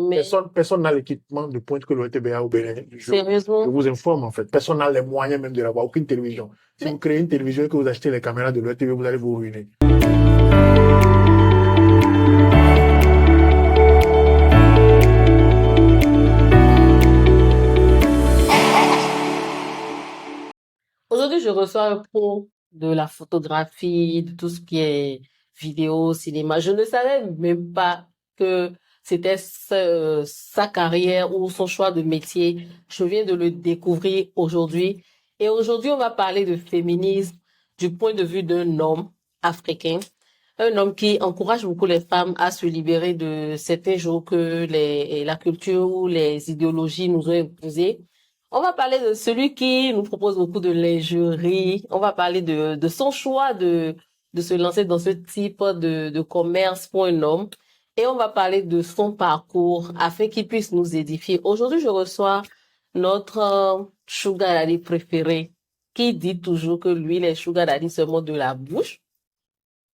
mais Personne n'a l'équipement de pointe que l'ORTB a au Bénin. Je sérieusement. vous informe, en fait. Personne n'a les moyens même de l'avoir. Aucune télévision. Si Mais- vous créez une télévision et que vous achetez les caméras de l'ORTB, vous allez vous ruiner. Aujourd'hui, je reçois un pro de la photographie, de tout ce qui est vidéo, cinéma. Je ne savais même pas que c'était sa carrière ou son choix de métier. Je viens de le découvrir aujourd'hui. Et aujourd'hui, on va parler de féminisme du point de vue d'un homme africain. Un homme qui encourage beaucoup les femmes à se libérer de certains jours que la culture ou les idéologies nous ont imposés. On va parler de celui qui nous propose beaucoup de lingerie. On va parler de son choix de se lancer dans ce type de commerce pour un homme. Et on va parler de son parcours afin qu'il puisse nous édifier. Aujourd'hui, je reçois notre sugar daddy préféré qui dit toujours que lui, les sugar daddy seulement de la bouche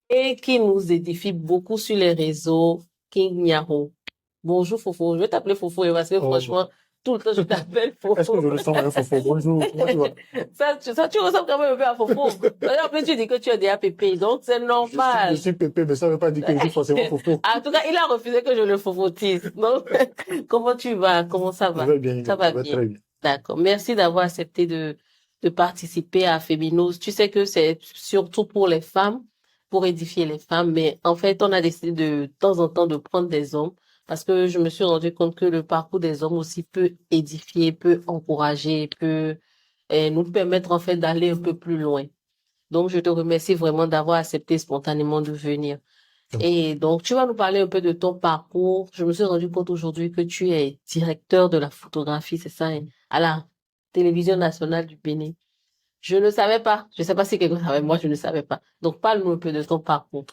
et qui nous édifie beaucoup sur les réseaux. King Nyaro. Bonjour Fofo. Je vais t'appeler Fofo parce que franchement, tout le temps, je t'appelle Fofo. Est-ce que je ressemble à un Fofo? Bonjour, comment tu vas? Ça, tu ressembles quand même un peu à Fofo. D'ailleurs, en plus, tu dis que tu es déjà pépé, donc c'est normal. Je suis pépé, mais ça ne veut pas dire que je suis forcément Fofo. En tout cas, il a refusé que je le fofotise. Donc, comment tu vas? Comment ça va? Je vais bien, Ça va je vais bien. très bien. D'accord. Merci d'avoir accepté de participer à Féminos. Tu sais que c'est surtout pour les femmes, pour édifier les femmes, mais en fait, on a décidé de temps en temps de prendre des hommes parce que je me suis rendu compte que le parcours des hommes aussi peut édifier, peut encourager, peut nous permettre en fait d'aller un peu plus loin. Donc, je te remercie vraiment d'avoir accepté spontanément de venir. Et donc, tu vas nous parler un peu de ton parcours. Je me suis rendu compte aujourd'hui que tu es directeur de la photographie, c'est ça, hein, à la télévision nationale du Bénin. Je ne savais pas. Je ne sais pas si quelqu'un savait. Moi, je ne savais pas. Donc, parle-nous un peu de ton parcours.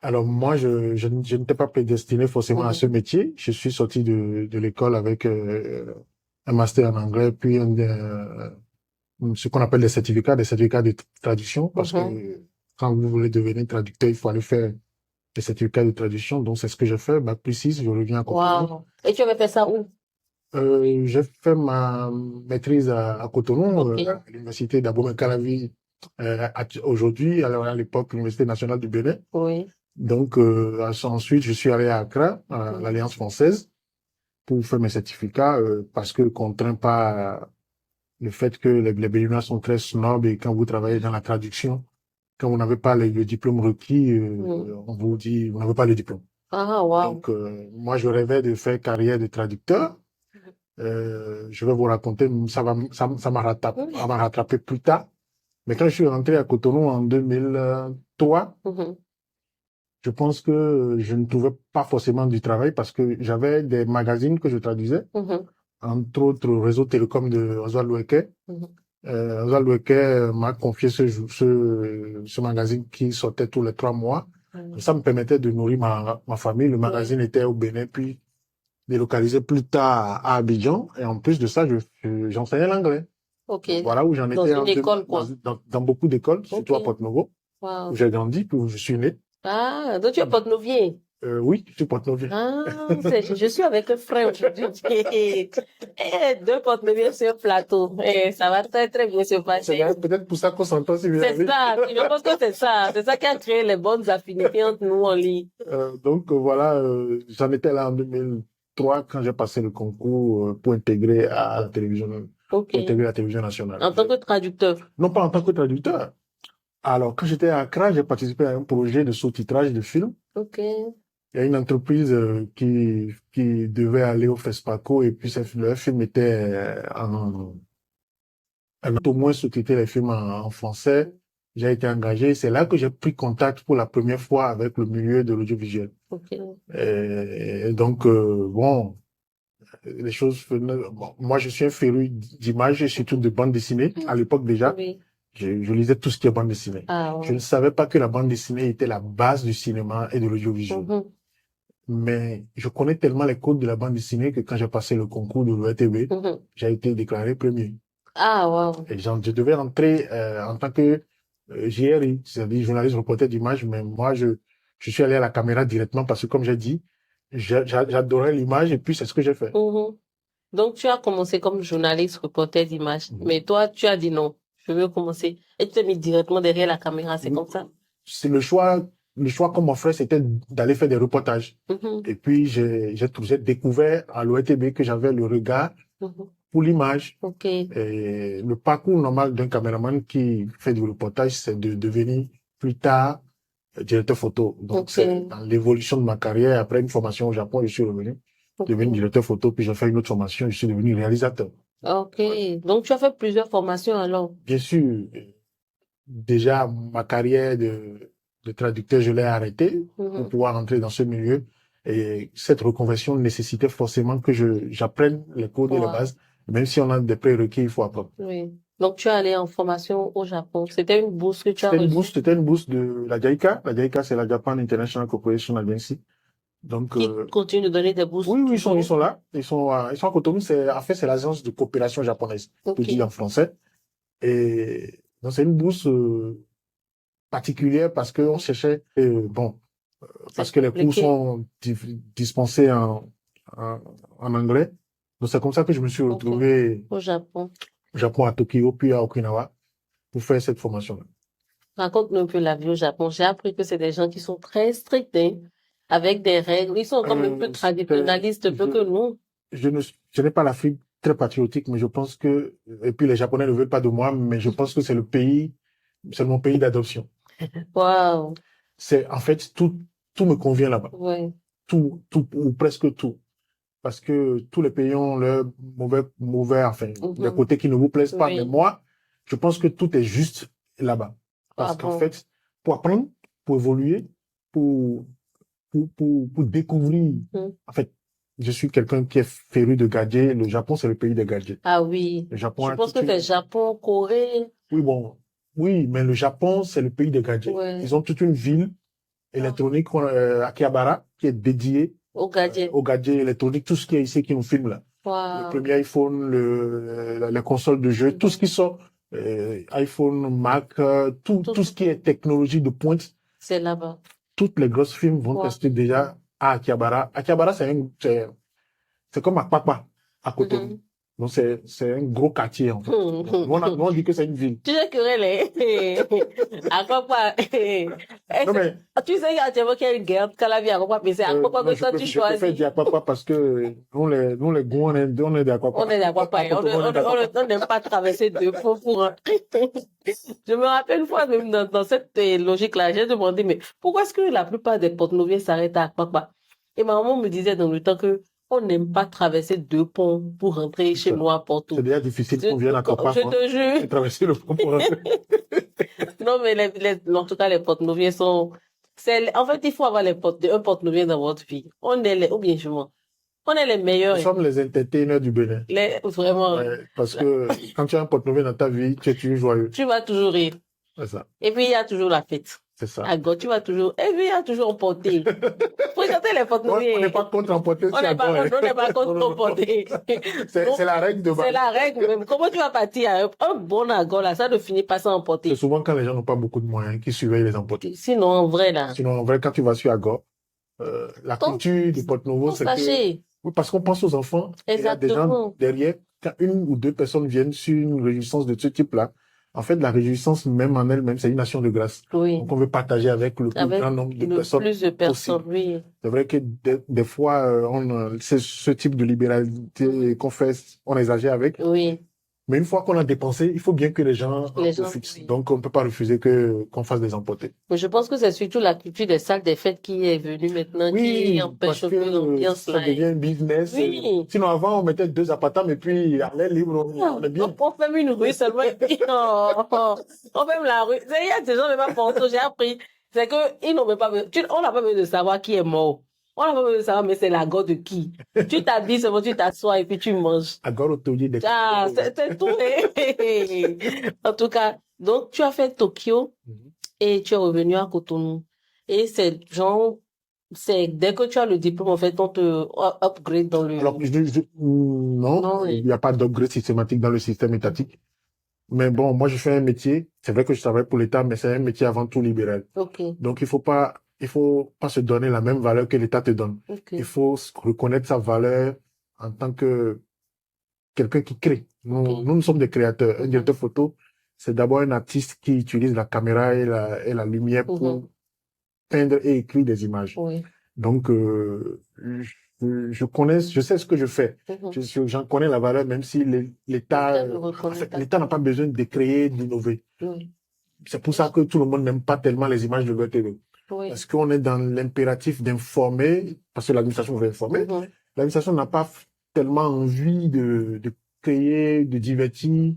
Alors moi, je n'étais pas prédestiné forcément à ce métier. Je suis sorti de l'école avec un master en anglais, puis ce qu'on appelle des certificats de traduction, parce que quand vous voulez devenir traducteur, il faut aller faire des certificats de traduction. Donc c'est ce que j'ai fait. Bac plus 6, je reviens à Cotonou. Wow. Et tu avais fait ça où? J'ai fait ma maîtrise à Cotonou, Ok. à l'université d'Abomey Calavi, aujourd'hui, alors à l'époque, l'Université nationale du Bénin. Oui. Donc, ensuite, je suis allé à Accra, à l'Alliance française, pour faire mes certificats, parce que contraint par le fait que les Béninois sont très snobs et quand vous travaillez dans la traduction, quand vous n'avez pas le diplôme requis, on vous dit, vous n'avez pas le diplôme. Ah, wow. Donc, moi, je rêvais de faire carrière de traducteur. Je vais vous raconter, ça m'a rattrapé plus tard. Mais quand je suis rentré à Cotonou en 2003, je pense que je ne trouvais pas forcément du travail parce que j'avais des magazines que je traduisais, entre autres Réseau Télécom de Oswald Oueke. Oswald Oueke m'a confié ce magazine qui sortait tous les 3 mois. Ça me permettait de nourrir ma famille. Le magazine était au Bénin, puis délocalisé plus tard à Abidjan. Et en plus de ça, j'enseignais l'anglais. Ok. Voilà où j'en étais Dans une école, quoi. dans beaucoup d'écoles, surtout à Porto-Novo, où j'ai grandi, puis où je suis né. Ah, donc tu es Porto-Novien. Oui, je suis Porto-Novien. Ah, je suis avec un frère aujourd'hui. Deux Porto-Noviens sur un plateau. Ça va très, très bien se passer. C'est peut-être pour ça qu'on s'entend si bien. C'est ça, je pense que c'est ça. C'est ça qui a créé les bonnes affinités entre nous en ligne. Donc voilà, j'en étais là en 2003 quand j'ai passé le concours pour intégrer à la télévision, pour intégrer la télévision nationale. En tant que traducteur? Non, pas en tant que traducteur. Alors, quand j'étais à Accra, j'ai participé à un projet de sous-titrage de films. Ok. Il y a une entreprise qui devait aller au FESPACO et puis le film était au moins sous-titrer les films en français. J'ai été engagé. C'est là que j'ai pris contact pour la première fois avec le milieu de l'audiovisuel. Ok. Et donc, bon, les choses, bon, moi, je suis un féru d'images et surtout de bande dessinée. À l'époque déjà, Oui. je lisais tout ce qui est bande dessinée. Ah, ouais. Je ne savais pas que la bande dessinée était la base du cinéma et de l'audiovisuel. Mais je connais tellement les codes de la bande dessinée que quand j'ai passé le concours de l'ORTB, j'ai été déclaré premier. Ah, wow. Et je devais rentrer en tant que JRI, c'est-à-dire journaliste reporter d'image, mais moi, je suis allé à la caméra directement parce que, comme j'ai dit, j'adorais l'image et puis c'est ce que j'ai fait. Mhm. Donc, tu as commencé comme journaliste, reporter d'image. Mais toi, tu as dit non, je veux commencer. Et tu t'es mis directement derrière la caméra, c'est comme ça? C'est le choix qu'on m'offrait, c'était d'aller faire des reportages. Mhm. Et puis, j'ai découvert à l'ORTB que j'avais le regard Mhm. pour l'image. Ok. Et le parcours normal d'un caméraman qui fait du reportage, c'est de devenir plus tard directeur photo. Donc, Ok. c'est dans l'évolution de ma carrière. Après une formation au Japon, je suis revenu Ok. devenu directeur photo, puis j'ai fait une autre formation, je suis devenu réalisateur. Ok. Donc, tu as fait plusieurs formations alors? Bien sûr, déjà, ma carrière de traducteur, je l'ai arrêtée pour Mhm. pouvoir entrer dans ce milieu. Et cette reconversion nécessitait forcément que j'apprenne les codes et les Wow. bases. Même si on a des prérequis, il faut apprendre. Oui. Donc, tu es allé en formation au Japon. C'était une bourse que tu as reçue C'était une bourse de la JICA. La JICA, c'est la Japan International Corporation Agency. Donc, qui continue de donner des bourses oui, ils toujours. sont là. Ils sont à Cotonou. En fait, c'est l'agence de coopération japonaise, Ok. pour dire en français. Et donc, c'est une bourse particulière parce qu'on cherchait, parce que les cours compliqué sont dispensés en anglais. Donc, c'est comme ça que je me suis retrouvé au Japon. au Japon, à Tokyo, puis à Okinawa, pour faire cette formation-là. Raconte-nous un peu la vie au Japon. J'ai appris que c'est des gens qui sont très stricts, hein, avec des règles. Ils sont comme un peu traditionnalistes, un peu que nous. Je n'ai pas l'Afrique très patriotique, mais je pense que, et puis les Japonais ne veulent pas de moi, mais je pense que c'est mon pays d'adoption. Waouh. En fait, tout me convient là-bas. Ouais. Tout, ou presque tout. Parce que tous les pays ont leurs enfin, des côtés qui ne vous plaisent pas. Oui. Mais moi, je pense que tout est juste là-bas. Parce qu'en fait, pour apprendre, pour évoluer, pour découvrir, en fait, je suis quelqu'un qui est féru de gadgets. Le Japon, c'est le pays des gadgets. Ah oui. Le Japon Je pense que c'est Japon, Corée. Oui, bon. Oui, mais le Japon, c'est le pays des gadgets. Ouais. Ils ont toute une ville électronique, Akihabara, qui est dédiée aux gadgets électroniques, tout ce qui est ici qui nous filme là. Wow. Le premier iPhone, la console de jeu, tout ce qui sort, iPhone, Mac, tout ce qui est technologie de pointe. C'est là-bas. Toutes les grosses firmes vont tester déjà à Akihabara. Akihabara, c'est comme Akpakpa, à Cotonou. Donc, c'est un gros quartier, en fait. Nous, on dit que c'est une ville. Tu sais que Akpakpa. Non, mais. Tu sais qu'il y a une guerre, quand la vie à Akpakpa, mais c'est Akpakpa que toi tu choisis. Je préfère dire Akpakpa parce que nous, les Gouins, on est d'Akpakpa. On est d'Akpakpa. On n'aime pas traverser deux fois pour rentrer. Je me rappelle une fois, même dans cette logique-là, j'ai demandé, mais pourquoi est-ce que la plupart des Porte-Noviens s'arrêtent à Akpakpa? Et ma maman me disait dans le temps que on n'aime pas traverser deux ponts pour rentrer chez nous à Porto. C'est déjà difficile qu'on vienne à Akpakpa. Je te jure. Traverser le pont pour rentrer. Non, mais en tout cas, les Porte-Noviens sont, en fait, il faut avoir un Porte-Novien dans votre vie. On est les meilleurs. Nous sommes les entertainers du Bénin. Vraiment. Parce que quand tu as un Porte-Novien dans ta vie, tu es toujours joyeux. Tu vas toujours rire. C'est ça. Et puis, il y a toujours la fête. C'est ça. À gauche, tu vas toujours, et puis il y a toujours emporté. Fréquenter les Porte-Noviens. On n'est pas contre emporter. On n'est pas contre emporter. C'est la règle de base. C'est la règle même. Comment tu vas partir à un bon agon là, ça ne finit pas sans emporter. C'est souvent quand les gens n'ont pas beaucoup de moyens qui surveillent les emportés. Sinon, en vrai là. Sinon, en vrai, quand tu vas sur Agor, la culture du Porte-Novo, c'est que, oui, parce qu'on pense aux enfants. Exactement. Il y a des gens derrière, quand une ou deux personnes viennent sur une réjouissance de ce type-là, en fait, la réjouissance même en elle-même, c'est une action de grâce. Oui. Donc, on veut partager avec le plus grand nombre de personnes. Plus de personnes, oui. C'est vrai que des fois, c'est ce type de libéralité qu'on fait, on exagère avec. Oui. Mais une fois qu'on a dépensé, il faut bien que les gens profitent. Oui. Donc, on ne peut pas refuser qu'on fasse des emportés. Mais je pense que c'est surtout la culture des salles des fêtes qui est venue maintenant, qui empêche un peu l'ambiance là. Ça devient un business. Oui. Sinon, avant, on mettait 2 appartements et puis à l'air libre, on est bien. On fait même une rue seulement et puis on fait même la rue. Il y a des gens même pas pour j'ai appris. C'est que ils n'ont même pas on n'a pas besoin de savoir qui est mort. On n'a pas besoin de savoir, mais c'est la gorge de qui. Tu t'habilles seulement, tu t'assois et puis tu manges. C'est tout. En tout cas, donc tu as fait Tokyo et tu es revenu à Cotonou. Et c'est dès que tu as le diplôme, en fait, on te upgrade dans le... Alors, non, il n'y a pas d'upgrade systématique dans le système étatique. Mais bon, moi, je fais un métier. C'est vrai que je travaille pour l'État, mais c'est un métier avant tout libéral. Okay. Donc, il faut pas il faut pas se donner la même valeur que l'État te donne. Ok. Il faut reconnaître sa valeur en tant que quelqu'un qui crée. Ok. Nous sommes des créateurs. Un Mhm. directeur photo, c'est d'abord un artiste qui utilise la caméra et la lumière Mhm. pour peindre et écrire des images. Oui. Donc, je sais ce que je fais. Mhm. J'en connais la valeur, même si l'État, L'État ne en reconnaît fait, pas. l'État n'a pas besoin de créer, d'innover. Oui. C'est pour ça que tout le monde n'aime pas tellement les images de l'OTV. Oui. Parce qu'on est dans l'impératif d'informer, parce que l'administration veut informer. Mhm. L'administration n'a pas tellement envie de créer, de divertir.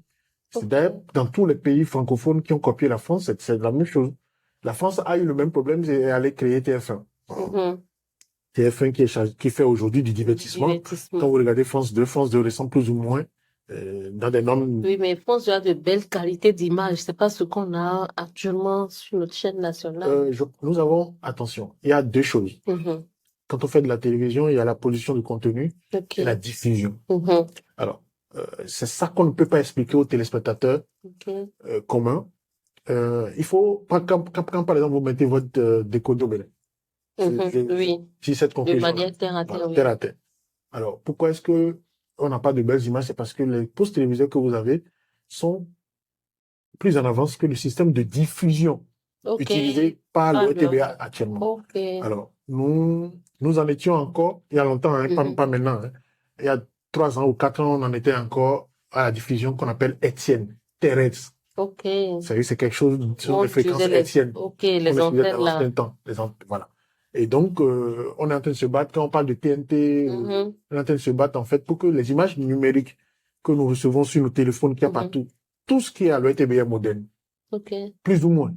C'est Ok. d'ailleurs dans tous les pays francophones qui ont copié la France, c'est la même chose. La France a eu le même problème, c'est aller créer TF1. Mhm. TF1 qui fait aujourd'hui du Du divertissement. Quand divertissement. vous regardez France 2 ressemble plus ou moins dans des normes. Oui, mais France doit de belles qualités d'image. C'est pas ce qu'on a actuellement sur notre chaîne nationale. Nous avons, attention, il y a deux choses. Mhm. Quand on fait de la télévision, il y a la production de contenu Ok. et la diffusion. Mhm. Alors, c'est ça qu'on ne peut pas expliquer aux téléspectateurs Ok. communs. Il faut, quand, par exemple vous mettez votre décodeur, Mhm. Oui. si cette De conclusion, manière terre à terre, voilà, oui. terre à terre. Alors, pourquoi est-ce que on n'a pas de belles images? C'est parce que les postes téléviseurs que vous avez sont plus en avance que le système de diffusion Ok. utilisé par Ah, l'ORTBA actuellement. ok. Alors, nous en étions encore, il y a longtemps, hein, Mhm. pas maintenant, hein. Il y a 3 ans ou 4 ans, on en était encore à la diffusion qu'on appelle Étienne, Thérèse. Ok. C'est quelque chose, ce sont On des fréquences utilisait Étienne. ok, On les les utilisait antennes dans là. l'ancien temps. Voilà. Et donc, on est en train de se battre, quand on parle de TNT, Mhm. on est en train de se battre, en fait, pour que les images numériques que nous recevons sur nos téléphones, qu'il y a Mhm. partout, tout ce qui est à l'ORTBA moderne, Ok. plus ou moins.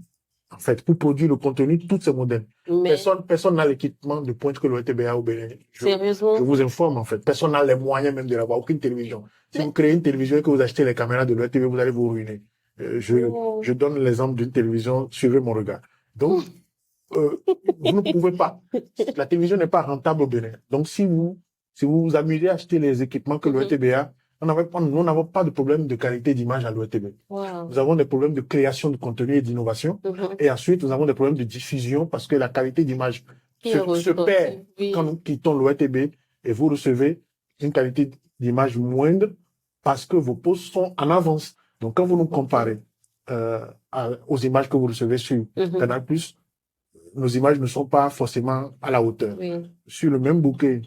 En fait, pour produire le contenu, tout c'est moderne. Mais, Personne n'a l'équipement de pointe que l'ORTBA au Bénin. Je sérieusement, vous informe, en fait. Personne n'a les moyens même de l'avoir. Aucune télévision. Si mais, vous créez une télévision et que vous achetez les caméras de l'ORTB, vous allez vous ruiner. oh, Je donne l'exemple d'une télévision, suivez mon regard. Donc, vous ne pouvez pas. La télévision n'est pas rentable au Bénin. Donc, si vous vous amusez à acheter les équipements que mhm. l'ORTBA, nous n'avons pas de problème de qualité d'image à l'ORTB. Wow. Nous avons des problèmes de création de contenu et d'innovation. Mhm. Et ensuite, nous avons des problèmes de diffusion parce que la qualité d'image Qui est se ressorti, perd oui. quand nous quittons l'ORTB et vous recevez une qualité d'image moindre parce que vos posts sont en avance. Donc, quand vous nous comparez aux images que vous recevez sur Mhm. Canal+, nos images ne sont pas forcément à la hauteur. Oui. Sur le même bouquet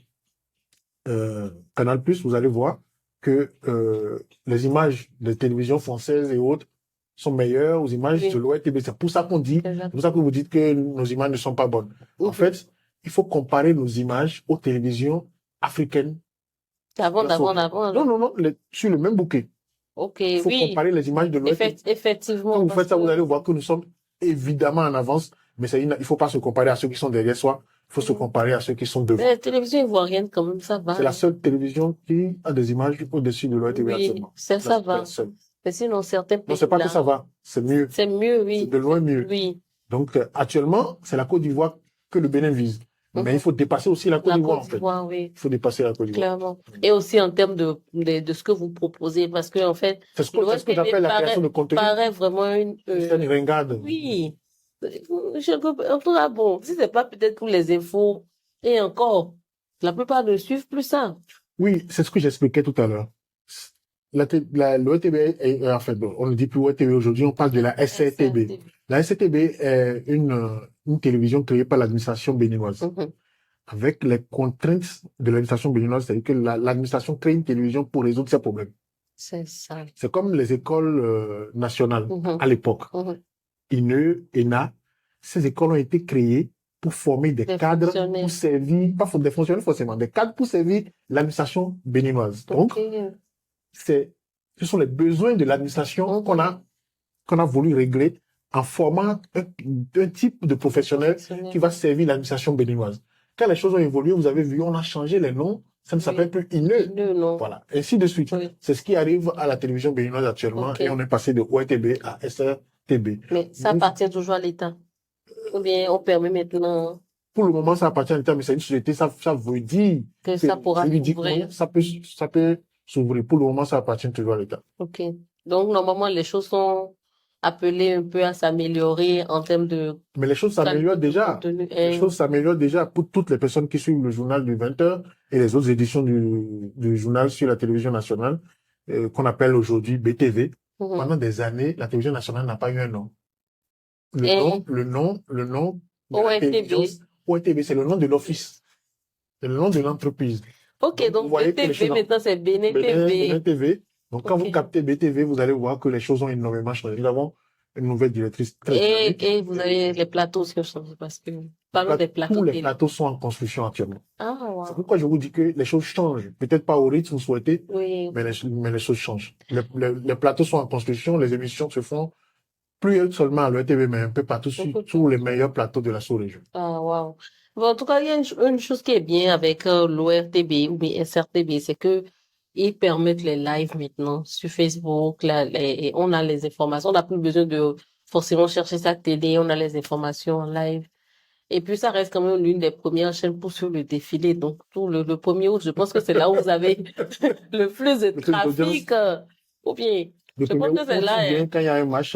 Canal+, vous allez voir que les images de télévision française et autres sont meilleures aux images Oui. de l'ORTB. C'est pour ça qu'on dit, c'est Exact. pour ça que vous dites que nos images ne sont pas bonnes. En Mhm. fait, il faut comparer nos images aux télévisions africaines. D'avant, Non, sur le même bouquet. Ok, Il faut oui. comparer les images de l'ORTB. Effectivement. Quand vous parce faites ça, vous que- allez voir que nous sommes évidemment en avance, mais il faut pas se comparer à ceux qui sont derrière soi. Il faut se Mhm. comparer à ceux qui sont devant. Mais la télévision ivoirienne, quand même, ça va. C'est la seule télévision qui a des images au-dessus de l'ORTB Oui, actuellement. ça va. La seule. Mais sinon, certains Non, pays c'est pas que là, ça va, c'est mieux. c'est mieux, C'est oui. de loin mieux. Oui. Donc, actuellement, c'est la Côte d'Ivoire que le Bénin vise. Mais Mhm. il faut dépasser aussi la Côte La d'Ivoire, en Côte fait. d'Ivoire, oui. Il faut dépasser la Côte d'Ivoire. Clairement. Et aussi en termes de ce que vous proposez, parce que en fait, C'est ce que l'ORTB j'appelle la création de contenu. paraît vraiment C'est une ringade. oui. En tout cas, bon, si c'est pas peut-être pour les infos, et encore, la plupart ne suivent plus ça. Oui, c'est ce que j'expliquais tout à l'heure. L'ORTB en fait, bon, on ne dit plus ORTB aujourd'hui, on parle de la SRTB. La SRTB est une télévision créée par l'administration béninoise. Mhm. Avec les contraintes de l'administration béninoise, c'est-à-dire que l'administration crée une télévision pour résoudre ses problèmes. C'est ça. C'est comme les écoles nationales Mhm. à l'époque. Mhm. INE, ENA, ces écoles ont été créées pour former des cadres fonctionnaires. pour servir, pas des fonctionnaires forcément, des cadres pour servir l'administration béninoise. Donc, Ok. ce sont les besoins de l'administration Mhm. qu'on a voulu régler en formant un type de professionnel qui va servir l'administration béninoise. Quand les choses ont évolué, vous avez vu, on a changé les noms, ça ne s'appelle plus INE. Non. Voilà, ainsi de suite. Oui. C'est ce qui arrive à la télévision béninoise actuellement, Ok. et on est passé de ORTB à SRTB. Mais ça Donc, appartient toujours à l'État. Ou bien on permet maintenant pour le moment, ça appartient à l'État, mais c'est une société, ça veut dire que ça pourra juridiquement, s'ouvrir. ça peut s'ouvrir. Pour le moment, ça appartient toujours à l'État. Ok. Donc, normalement, les choses sont appelé un peu à s'améliorer en termes de Mais les choses qualité s'améliorent de déjà. contenu. Les choses s'améliorent déjà pour toutes les personnes qui suivent le journal du 20h et les autres éditions du journal sur la télévision nationale, qu'on appelle aujourd'hui BTV. Pendant des années, la télévision nationale n'a pas eu un nom. Et Le nom de la télévision, ORTB. ORTB, c'est le nom de l'office. C'est le nom de l'entreprise. Ok, Donc, vous donc voyez que les BTV, choses maintenant c'est Bénin Bénin TV. TV. Donc, quand vous Ok. captez BTV, vous allez voir que les choses ont énormément changé. Nous avons une nouvelle directrice très dynamique. Et vous avez les plateaux aussi qui changé parce que, parlons des plateaux Tous les télé. plateaux sont en construction actuellement. Ah, C'est wow. pourquoi je vous dis que les choses changent. Peut-être pas au rythme que vous souhaitez, Oui. mais les choses changent. Les plateaux sont en construction, les émissions se font plus seulement à l'ORTV, mais un peu partout sur Beaucoup de tous les choses. meilleurs plateaux de la sous-région. Ah, wow. Bon, en tout cas, il y a une chose qui est bien avec l'ORTB ou bien SRTB, c'est que ils permettent les lives maintenant sur Facebook. Et on a les informations. On n'a plus besoin de forcément chercher sa télé. On a les informations en live. Et puis, ça reste quand même l'une des premières chaînes pour suivre le défilé. Donc, tout le 1er août, je pense que c'est là où vous avez le plus de Le plus d'audience, trafic. Ou bien, le je premier pense août, que c'est aussi là, bien quand il y a un match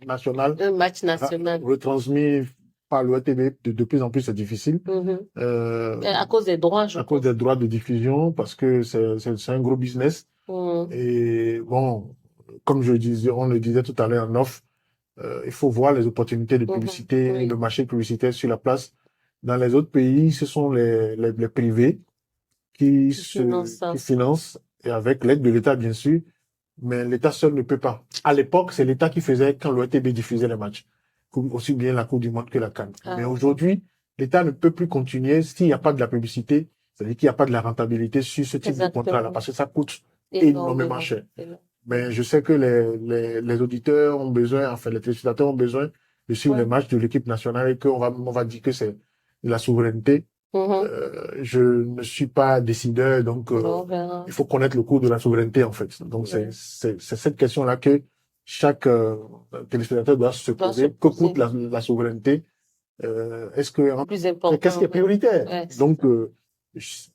national un match national. retransmis par l'ORTV, de plus en plus c'est difficile. Mhm. Euh, Et à cause des droits, je à cause pense. des droits de diffusion, parce que c'est un gros business. Mhm. Et bon, comme je disais, on le disait tout à l'heure en off, il faut voir les opportunités de Mhm. publicité, Oui, le marché publicitaire sur la place. Dans les autres pays, ce sont les privés qui finance ça. qui financent, et avec l'aide de l'État, bien sûr, mais l'État seul ne peut pas. À l'époque, c'est l'État qui faisait quand l'ORTB diffusait les matchs, aussi bien la Coupe du Monde que la CAN. Mais Ah, aujourd'hui, l'État ne peut plus continuer s'il n'y a pas de la publicité, c'est-à-dire qu'il n'y a pas de la rentabilité sur ce type de contrat-là, exactement. parce que ça coûte énormément Énormément. cher. Mais je sais que les auditeurs ont besoin, enfin les téléspectateurs ont besoin de suivre les Ouais. matchs de l'équipe nationale et on va dire que c'est de la souveraineté. Mhm. Je ne suis pas décideur, donc On verra. il faut connaître le coût de la souveraineté en fait. Donc Ouais. c'est cette question-là que chaque téléspectateur doit se Doit se poser. Que poser. coûte la souveraineté? Est-ce que Le plus qu'est-ce qui important, est oui. prioritaire? Ouais. Donc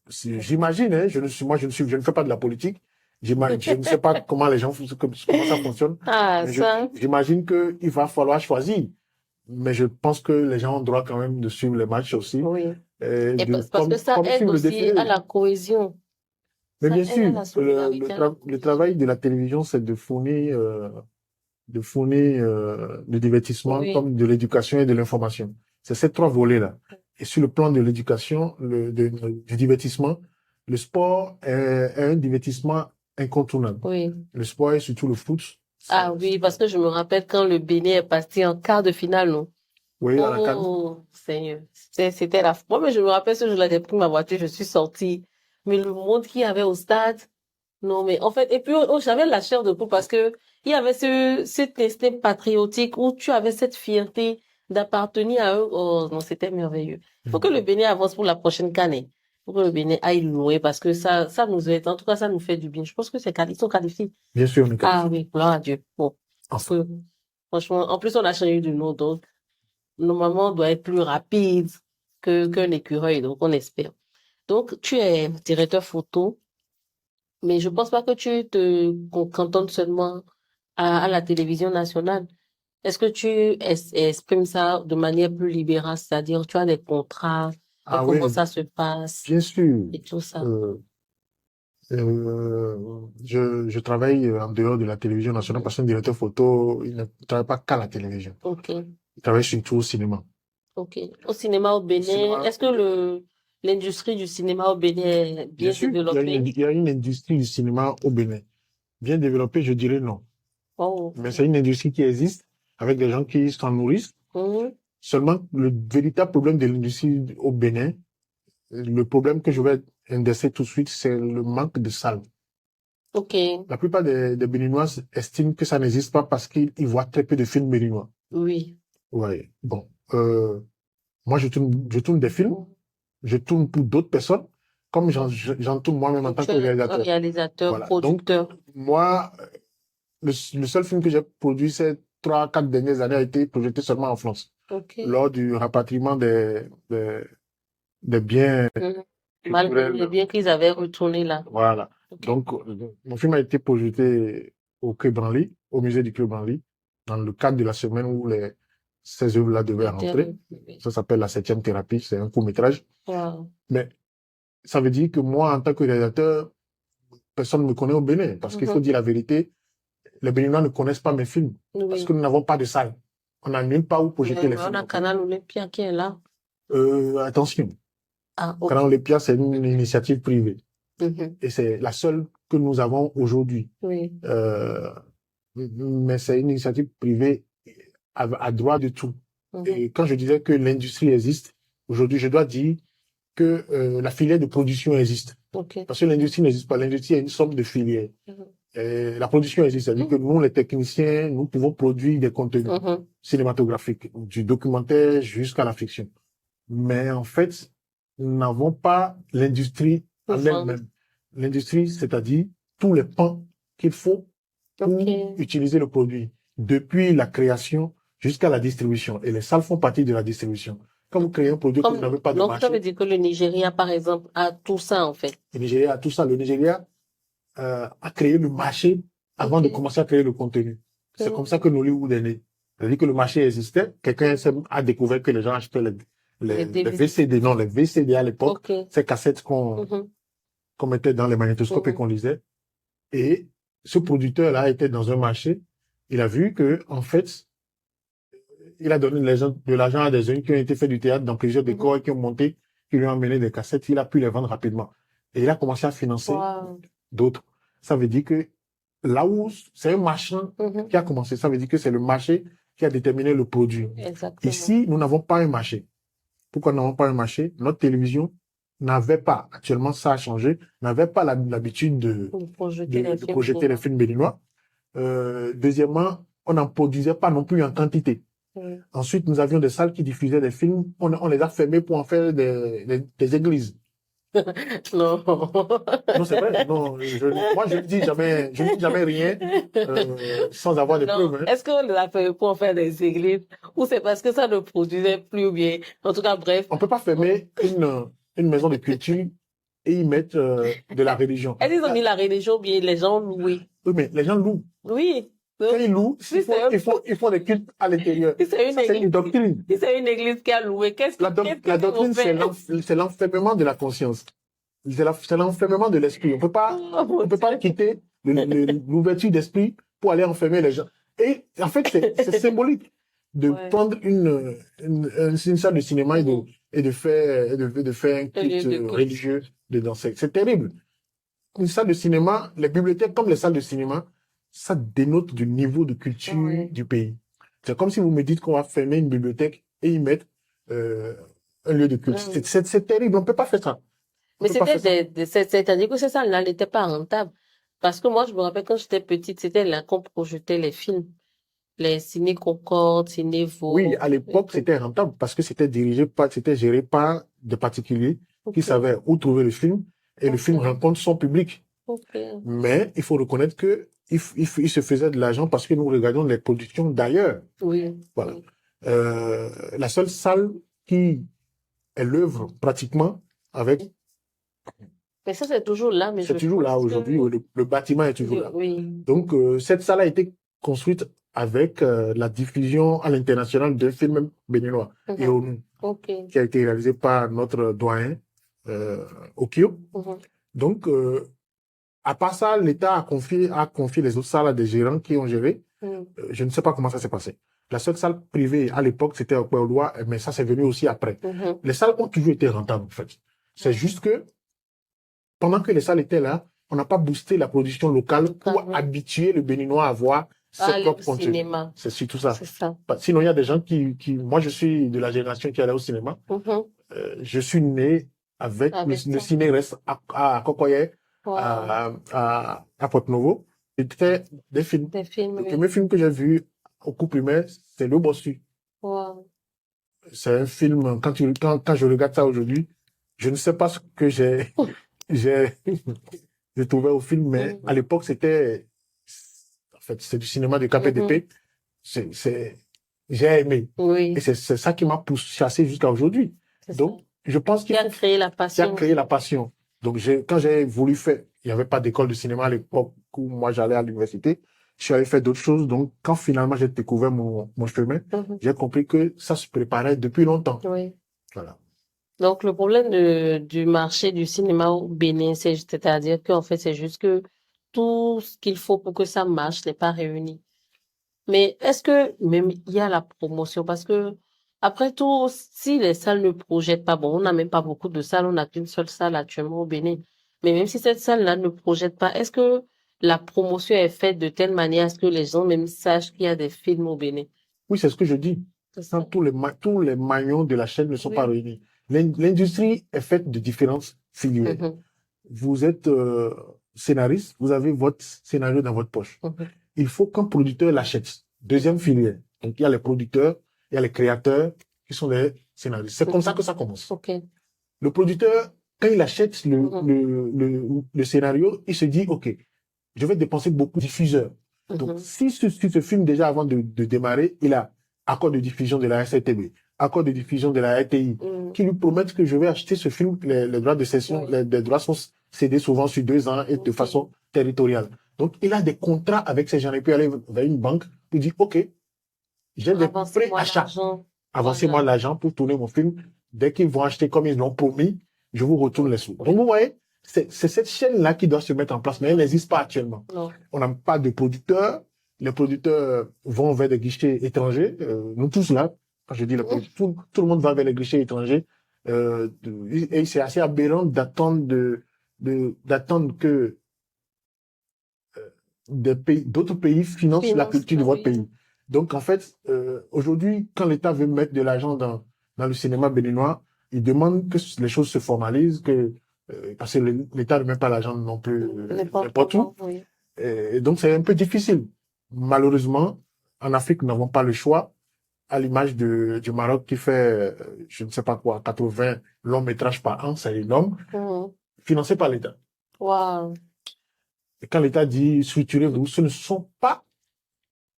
j'imagine, hein, je ne fais pas de la politique. Je ne sais pas comment les gens comment ça fonctionne, Ah, mais ça, j'imagine que il va falloir choisir. Mais je pense que les gens ont droit quand même de suivre les matchs aussi, oui. et Et parce que ça comme aide suivre le aussi à défilé. la cohésion. Mais Ça bien aide à sûr, la solidarité, à la le cohésion. travail de la télévision, c'est de fournir du divertissement Oui. comme de l'éducation et de l'information. C'est ces trois volets-là. Et sur le plan de l'éducation, du divertissement, le sport est un divertissement incontournable. Oui. Le sport et surtout le foot. Ah oui, parce que je me rappelle quand le Bénin est parti en quart de finale, non? Oui, à la CAN. Oh, Seigneur. C'était la... Moi, mais je me rappelle ce jour-là, j'ai pris ma voiture, je suis sortie. Mais le monde qu'il y avait au stade, non, mais en fait, et puis j'avais la chair de poule parce que il y avait cet instinct patriotique où tu avais cette fierté d'appartenir à eux. Oh, non, c'était merveilleux. Il faut que le Bénin avance pour la prochaine CAN. Il faut que le Bénin aille loin parce que ça nous aide. En tout cas, ça nous fait du bien. Je pense que ils sont qualifiés. Bien sûr, on est Ah qualifié. oui, gloire à Dieu. Bon. Enfin, Franchement, en plus, on a changé de nom, donc normalement, on doit être plus rapide qu'un écureuil, donc on espère. Donc, tu es directeur photo, mais je pense pas que tu te cantonnes seulement à la télévision nationale. Est-ce que tu exprimes ça de manière plus libérale, c'est-à-dire tu as des contrats, et ah comment oui, ça se passe bien sûr. et tout ça? Euh, je travaille en dehors de la télévision nationale parce qu'un directeur photo, il ne travaille pas qu'à la télévision. Ok, Il travaille surtout au cinéma. ok. Au cinéma au Au Bénin, cinéma, est-ce que l'industrie du cinéma au Bénin est bien bien sûr, développée? il y a une industrie du cinéma au Bénin. Bien développée, je dirais non. Oh, Mais c'est une industrie qui existe avec des gens qui s'en nourrissent. mhm, Seulement, le véritable problème de l'industrie au Bénin, le problème que je vais indexer tout de suite, c'est le manque de salles. ok, La plupart des Béninois estiment que ça n'existe pas parce qu'ils voient très peu de films béninois. oui. Ouais. Bon. Moi, je tourne des films. Je tourne pour d'autres personnes, comme j'en tourne moi-même en Donc, tant tu que es un réalisateur. réalisateur, Voilà. Donc, producteur. moi, le seul film que j'ai produit ces 3, 4 dernières années a été projeté seulement en France, Ok. lors du rapatriement des biens Mhm. Malgré culturels. les biens qu'ils avaient retournés là. Voilà. Ok. Donc, mon film a été projeté au Quai Branly, au musée du Quai Branly. dans le cadre de la semaine où ces œuvres-là devaient rentrer. Ça s'appelle La Septième Thérapie, c'est un court-métrage. Wow. Mais ça veut dire que moi, en tant que réalisateur, personne ne me connaît au Bénin. Parce qu'il faut dire la vérité, les Béninois ne connaissent pas mes films. Parce que nous n'avons pas de salle. On n'a nulle part où projeter les films. On a Canal Olympia qui est là. Attention. Ah, okay. Canal Olympia, c'est une initiative privée. Et c'est la seule que nous avons aujourd'hui. Oui. Mais c'est une initiative privée à droit de tout. Et quand je disais que l'industrie existe, aujourd'hui, je dois dire que la filière de production existe. Parce que l'industrie n'existe pas. L'industrie est une somme de filières. La production existe. C'est-à-dire que nous, les techniciens, nous pouvons produire des contenus cinématographiques, du documentaire jusqu'à la fiction. Mais en fait, nous n'avons pas l'industrie en elle-même. L'industrie, c'est-à-dire tous les pans qu'il faut pour utiliser le produit, depuis la création jusqu'à la distribution. Et les salles font partie de la distribution. Quand vous créez un produit que vous n'avez pas de marché... Donc, ça veut dire que le Nigeria, par exemple, a tout ça, en fait. Le Nigeria a tout ça. Le Nigeria a créé le marché avant de commencer à créer le contenu. C'est comme ça que Nollywood est né. C'est-à-dire que le marché existait. Quelqu'un a découvert que les gens achetaient les VCD. Non, les VCD à l'époque, ces cassettes qu'on mettait dans les magnétoscopes et qu'on lisait. Et ce producteur-là était dans un marché. Il a vu que, en fait, il a donné de l'argent à des jeunes qui ont été fait du théâtre dans plusieurs décors et qui ont monté, qui lui ont amené des cassettes. Il a pu les vendre rapidement. Et il a commencé à financer d'autres. Ça veut dire que là où c'est un marchand qui a commencé, ça veut dire que c'est le marché qui a déterminé le produit. Exactement. Ici, nous n'avons pas un marché. Pourquoi nous n'avons pas un marché? Notre télévision n'avait pas, actuellement ça a changé, n'avait pas l'habitude de projeter les films béninois. Deuxièmement, on n'en produisait pas non plus en quantité. Ensuite, nous avions des salles qui diffusaient des films, on les a fermées pour en faire des églises. Non. Non, c'est vrai. Non, moi, je ne dis jamais rien sans avoir des preuves. Hein. Est-ce qu'on les a fait pour en faire des églises ou c'est parce que ça ne produisait plus bien? En tout cas, bref. On peut pas fermer une maison de culture et y mettre de la religion. Est-ce qu'ils ont mis la religion bien les gens loués? Oui, mais les gens louent. Oui. Quand ils louent, ils font des cultes à l'intérieur. C'est une doctrine. Si c'est une église qui a loué, la doctrine, c'est l'enfermement de la conscience. C'est l'enfermement de l'esprit. On peut pas quitter l'ouverture d'esprit pour aller enfermer les gens. Et en fait, c'est symbolique de prendre une salle de cinéma et de faire un culte religieux dedans. C'est terrible. Une salle de cinéma, les bibliothèques comme les salles de cinéma, ça dénote du niveau de culture du pays. C'est comme si vous me dites qu'on va fermer une bibliothèque et y mettre un lieu de culte. C'est terrible, on peut pas faire ça. Mais c'est-à-dire que ça n'était pas rentable. Parce que moi, je me rappelle quand j'étais petite, c'était là qu'on projetait les films. Les Ciné Concorde, Ciné Vaud. Oui, à l'époque, c'était rentable parce que c'était géré par des particuliers qui savaient où trouver le film et le film rencontre son public. Mais il faut reconnaître que il se faisait de l'argent parce que nous regardons les productions d'ailleurs. Oui. Voilà. La seule salle qui est l'œuvre pratiquement avec. Mais ça, c'est toujours là. Mais c'est toujours là aujourd'hui. Le bâtiment est toujours là. Oui. Donc, cette salle a été construite avec la diffusion à l'international d'un film béninois, Eonu, qui a été réalisé par notre doyen, Okio. Donc, à part ça, l'État a confié les autres salles à des gérants qui ont géré. Je ne sais pas comment ça s'est passé. La seule salle privée à l'époque, c'était au Kouéoloa, mais ça c'est venu aussi après. Les salles ont toujours été rentables, en fait. C'est juste que, pendant que les salles étaient là, on n'a pas boosté la production locale pour habituer le Béninois à voir ses propres contenus. C'est surtout ça. Sinon, il y a des gens moi, je suis de la génération qui allait au cinéma. Je suis né avec le ciné reste à Cocoyer, à Porto-Novo. C'était des films. Le premier film que j'ai vu au coup primaire, c'est Le Bossu. C'est un film, quand je regarde ça aujourd'hui, je ne sais pas ce que j'ai trouvé au film, mais à l'époque, c'était, en fait, c'est du cinéma de KPDP. J'ai aimé. Et c'est ça qui m'a chassé jusqu'à aujourd'hui. Donc, je pense qu'il a créé la passion. Donc, quand j'ai voulu faire, il n'y avait pas d'école de cinéma à l'époque où moi j'allais à l'université. je suis allé faire d'autres choses. Donc, quand finalement j'ai découvert mon chemin, j'ai compris que ça se préparait depuis longtemps. Oui. Voilà. Donc, le problème du marché du cinéma au Bénin, c'est-à-dire qu'en fait, c'est juste que tout ce qu'il faut pour que ça marche n'est pas réuni. Mais est-ce que même il y a la promotion? Parce que, après tout, si les salles ne projettent pas, bon, on n'a même pas beaucoup de salles, on n'a qu'une seule salle actuellement au Bénin. Mais même si cette salle-là ne projette pas, est-ce que la promotion est faite de telle manière à ce que les gens même sachent qu'il y a des films au Bénin? Oui, c'est ce que je dis. C'est Quand ça. tous les maillons de la chaîne ne sont pas Oui. réunis. L'industrie est faite de différentes filières. Mhm. Vous êtes scénariste, vous avez votre scénario dans votre poche. Mhm. Il faut qu'un producteur l'achète. Deuxième filière. Donc, il y a les producteurs, il y a les créateurs qui sont les scénaristes. C'est comme ça que ça commence. OK. Le producteur, quand il achète Mhm. le scénario, il se dit, OK, je vais dépenser beaucoup de diffuseurs. Donc, Mhm. si ce film, déjà avant de démarrer, il a accord de diffusion de la SRTB, accord de diffusion de la RTI, Mhm. qui lui promettent que je vais acheter ce film, les droits de cession, Oui. les droits sont cédés souvent sur 2 ans et de Ok. façon territoriale. Donc, il a des contrats avec ces gens. Et puis, aller vers une banque pour dire, OK, j'ai des Avancez-moi préachats. l'argent. Avancez-moi Voilà. l'argent pour tourner mon film. Dès qu'ils vont acheter comme ils l'ont promis, je vous retourne les sous. Oui. Donc, vous voyez, c'est cette chaîne-là qui doit se mettre en place, mais elle n'existe pas actuellement. Non. On n'a pas de producteurs. Les producteurs vont vers des guichets étrangers. Nous tous là, quand je dis les producteurs, tout le monde va vers les guichets étrangers. Et c'est assez aberrant d'attendre que d'autres pays financent la Finance, culture de votre oui. pays. Donc, en fait, aujourd'hui, quand l'État veut mettre de l'argent dans le cinéma béninois, il demande que les choses se formalisent, parce que l'État ne met pas l'argent non plus n'importe où. N'importe oui. Et donc, c'est un peu difficile. Malheureusement, en Afrique, nous n'avons pas le choix, à l'image du Maroc qui fait, je ne sais pas quoi, 80 longs métrages par an, c'est énorme, Mhm. financé par l'État. Wow. Et quand l'État dit structurez-vous, ce ne sont pas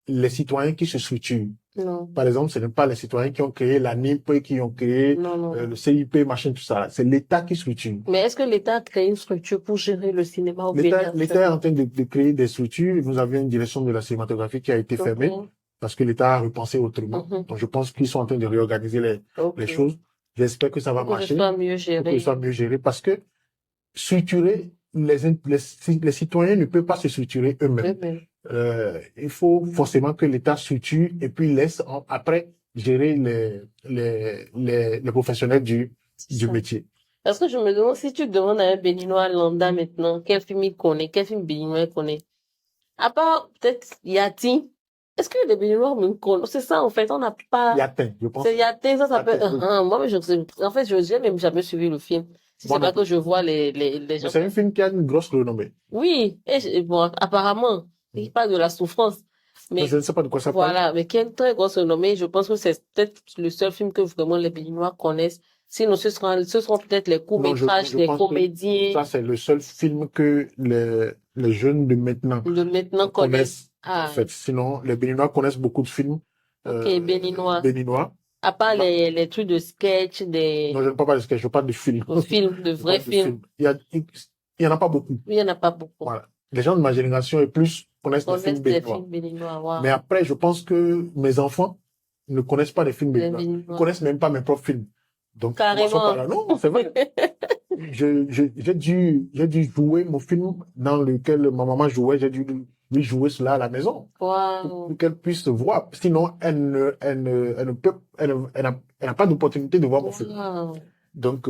les citoyens qui se structurent. Non. Par exemple, ce n'est pas les citoyens qui ont créé la NIP, qui ont créé Non, non. le CIP, machin, tout ça. C'est l'État qui structure. Mais est-ce que l'État a créé une structure pour gérer le cinéma au Bénin L'État est en actuellement? train de créer des structures. Nous avions une direction de la cinématographie qui a été fermée Ok. parce que l'État a repensé autrement. Mhm. Donc, je pense qu'ils sont en train de réorganiser les Ok. choses. J'espère que ça va Pour que ce marcher, soit mieux pour que ce soit géré. mieux géré parce que structurer, les citoyens ne peuvent pas se structurer eux-mêmes. Oui, Il faut forcément que l'État structure et puis laisse après gérer les professionnels c'est du ça. métier. Parce que je me demande, si tu demandes à un Béninois lambda maintenant, quel film il connaît, quel film béninois il connaît. À part, peut-être, Yati. Est-ce que les Béninois me connaissent? C'est ça, en fait, on n'a pas, Yatin, je pense. c'est Yati, ça s'appelle, Yatin, oui. moi, mais en fait, j'ai même jamais suivi le film. Si Moi c'est non pas que plus. je vois les Mais gens. c'est un film qui a une grosse renommée. Oui, bon, apparemment, il parle de la souffrance. Mais Mais je ne sais pas de quoi ça parle. voilà, mais qui est une très grosse renommée. Je pense que c'est peut-être le seul film que vraiment les Béninois connaissent. Sinon, ce seront peut-être les Non, courts-métrages je des pense que comédiens ça, c'est le seul film que les jeunes de maintenant de maintenant connaissent. connaissent, en Ah, fait. Sinon, les Béninois connaissent beaucoup de films ok, Béninois. béninois. À part Ma- les trucs de sketch, Non, je ne parle pas de sketch, je parle de films. de films, de Je vrais parle de films. films. Il y en a pas beaucoup. Il y en a pas beaucoup. Voilà. Les gens de ma génération et plus connaissent les films Connaissent les béninois. films béninois, Mais wow. après, je pense que mes enfants ne connaissent pas les films Les béninois. Ils Béninois. connaissent même pas mes propres films. Donc, commençons par Carrément. là. Non, c'est vrai. J'ai dû jouer mon film dans lequel ma maman jouait. J'ai dû lui jouer cela à la maison Wow. pour qu'elle puisse voir. Sinon, elle ne peut, elle n'a pas d'opportunité de voir mon film. Wow. Donc,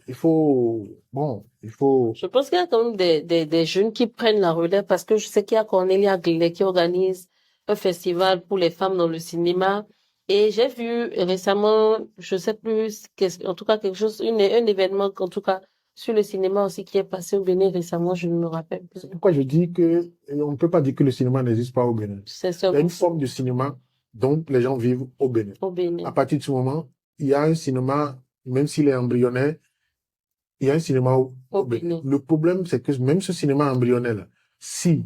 il faut, Je pense qu'il y a quand même des jeunes qui prennent la relève parce que je sais qu'il y a Cornelia Glé qui organise un festival pour les femmes dans le cinéma. Et j'ai vu récemment, je sais plus, en tout cas quelque chose, un événement, en tout cas, sur le cinéma aussi qui est passé au Bénin récemment, je ne me rappelle plus. c'est pourquoi je dis que on ne peut pas dire que le cinéma n'existe pas au Bénin. C'est Il y a une seulement forme de cinéma dont les gens vivent au Bénin. au À Bénin. partir de ce moment, il y a un cinéma, même s'il est embryonnaire, il y a un cinéma Au au Bénin. Bénin. Le problème, c'est que même ce cinéma embryonnaire, si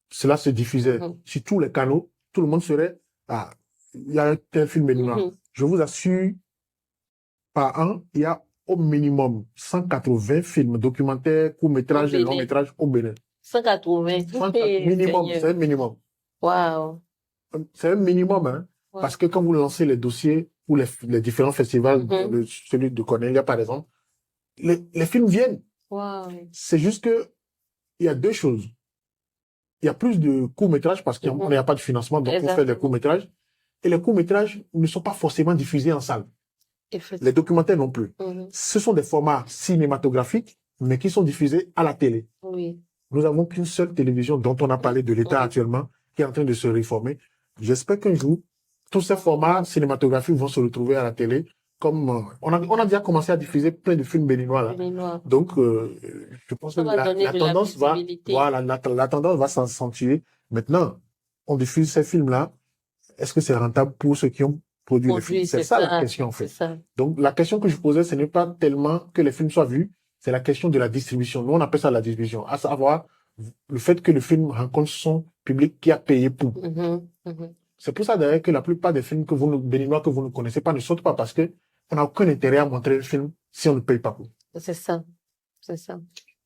cela se diffusait Mhm. sur tous les canaux, tout le monde serait, ah, il y a un tel film béninois. Mhm. Je vous assure, par an, il y a au minimum 180 films, documentaires, Au courts-métrages et Bénin. longs-métrages au Bénin. 180. Minimum, c'est un minimum. Waouh. C'est un minimum, hein. Ouais. Parce que quand vous lancez les dossiers pour les différents festivals, celui de Cornelia, par exemple, les films viennent. Waouh. C'est juste que il y a deux choses. Il y a plus de courts-métrages parce qu'il n'y a pas de financement, donc on fait des courts-métrages. Et les courts-métrages ne sont pas forcément diffusés en salle. Les documentaires non plus. Ce sont des formats cinématographiques, mais qui sont diffusés à la télé. Oui. Nous avons qu'une seule télévision dont on a parlé de l'État actuellement, qui est en train de se réformer. J'espère qu'un jour, tous ces formats cinématographiques vont se retrouver à la télé. Comme on a déjà commencé à diffuser plein de films béninois là. Donc, je pense que la tendance va, voilà, la tendance va s'accentuer. Maintenant, on diffuse ces films-là. Est-ce que c'est rentable pour ceux qui ont produit les films? C'est ça la question en fait. Donc, la question que je posais, ce n'est pas tellement que les films soient vus, c'est la question de la distribution. Nous, on appelle ça la distribution, à savoir le fait que le film rencontre son public qui a payé pour. C'est pour ça d'ailleurs que la plupart des films béninois que vous ne connaissez pas ne sortent pas parce que on n'a aucun intérêt à montrer le film si on ne paye pas pour. C'est ça. C'est ça.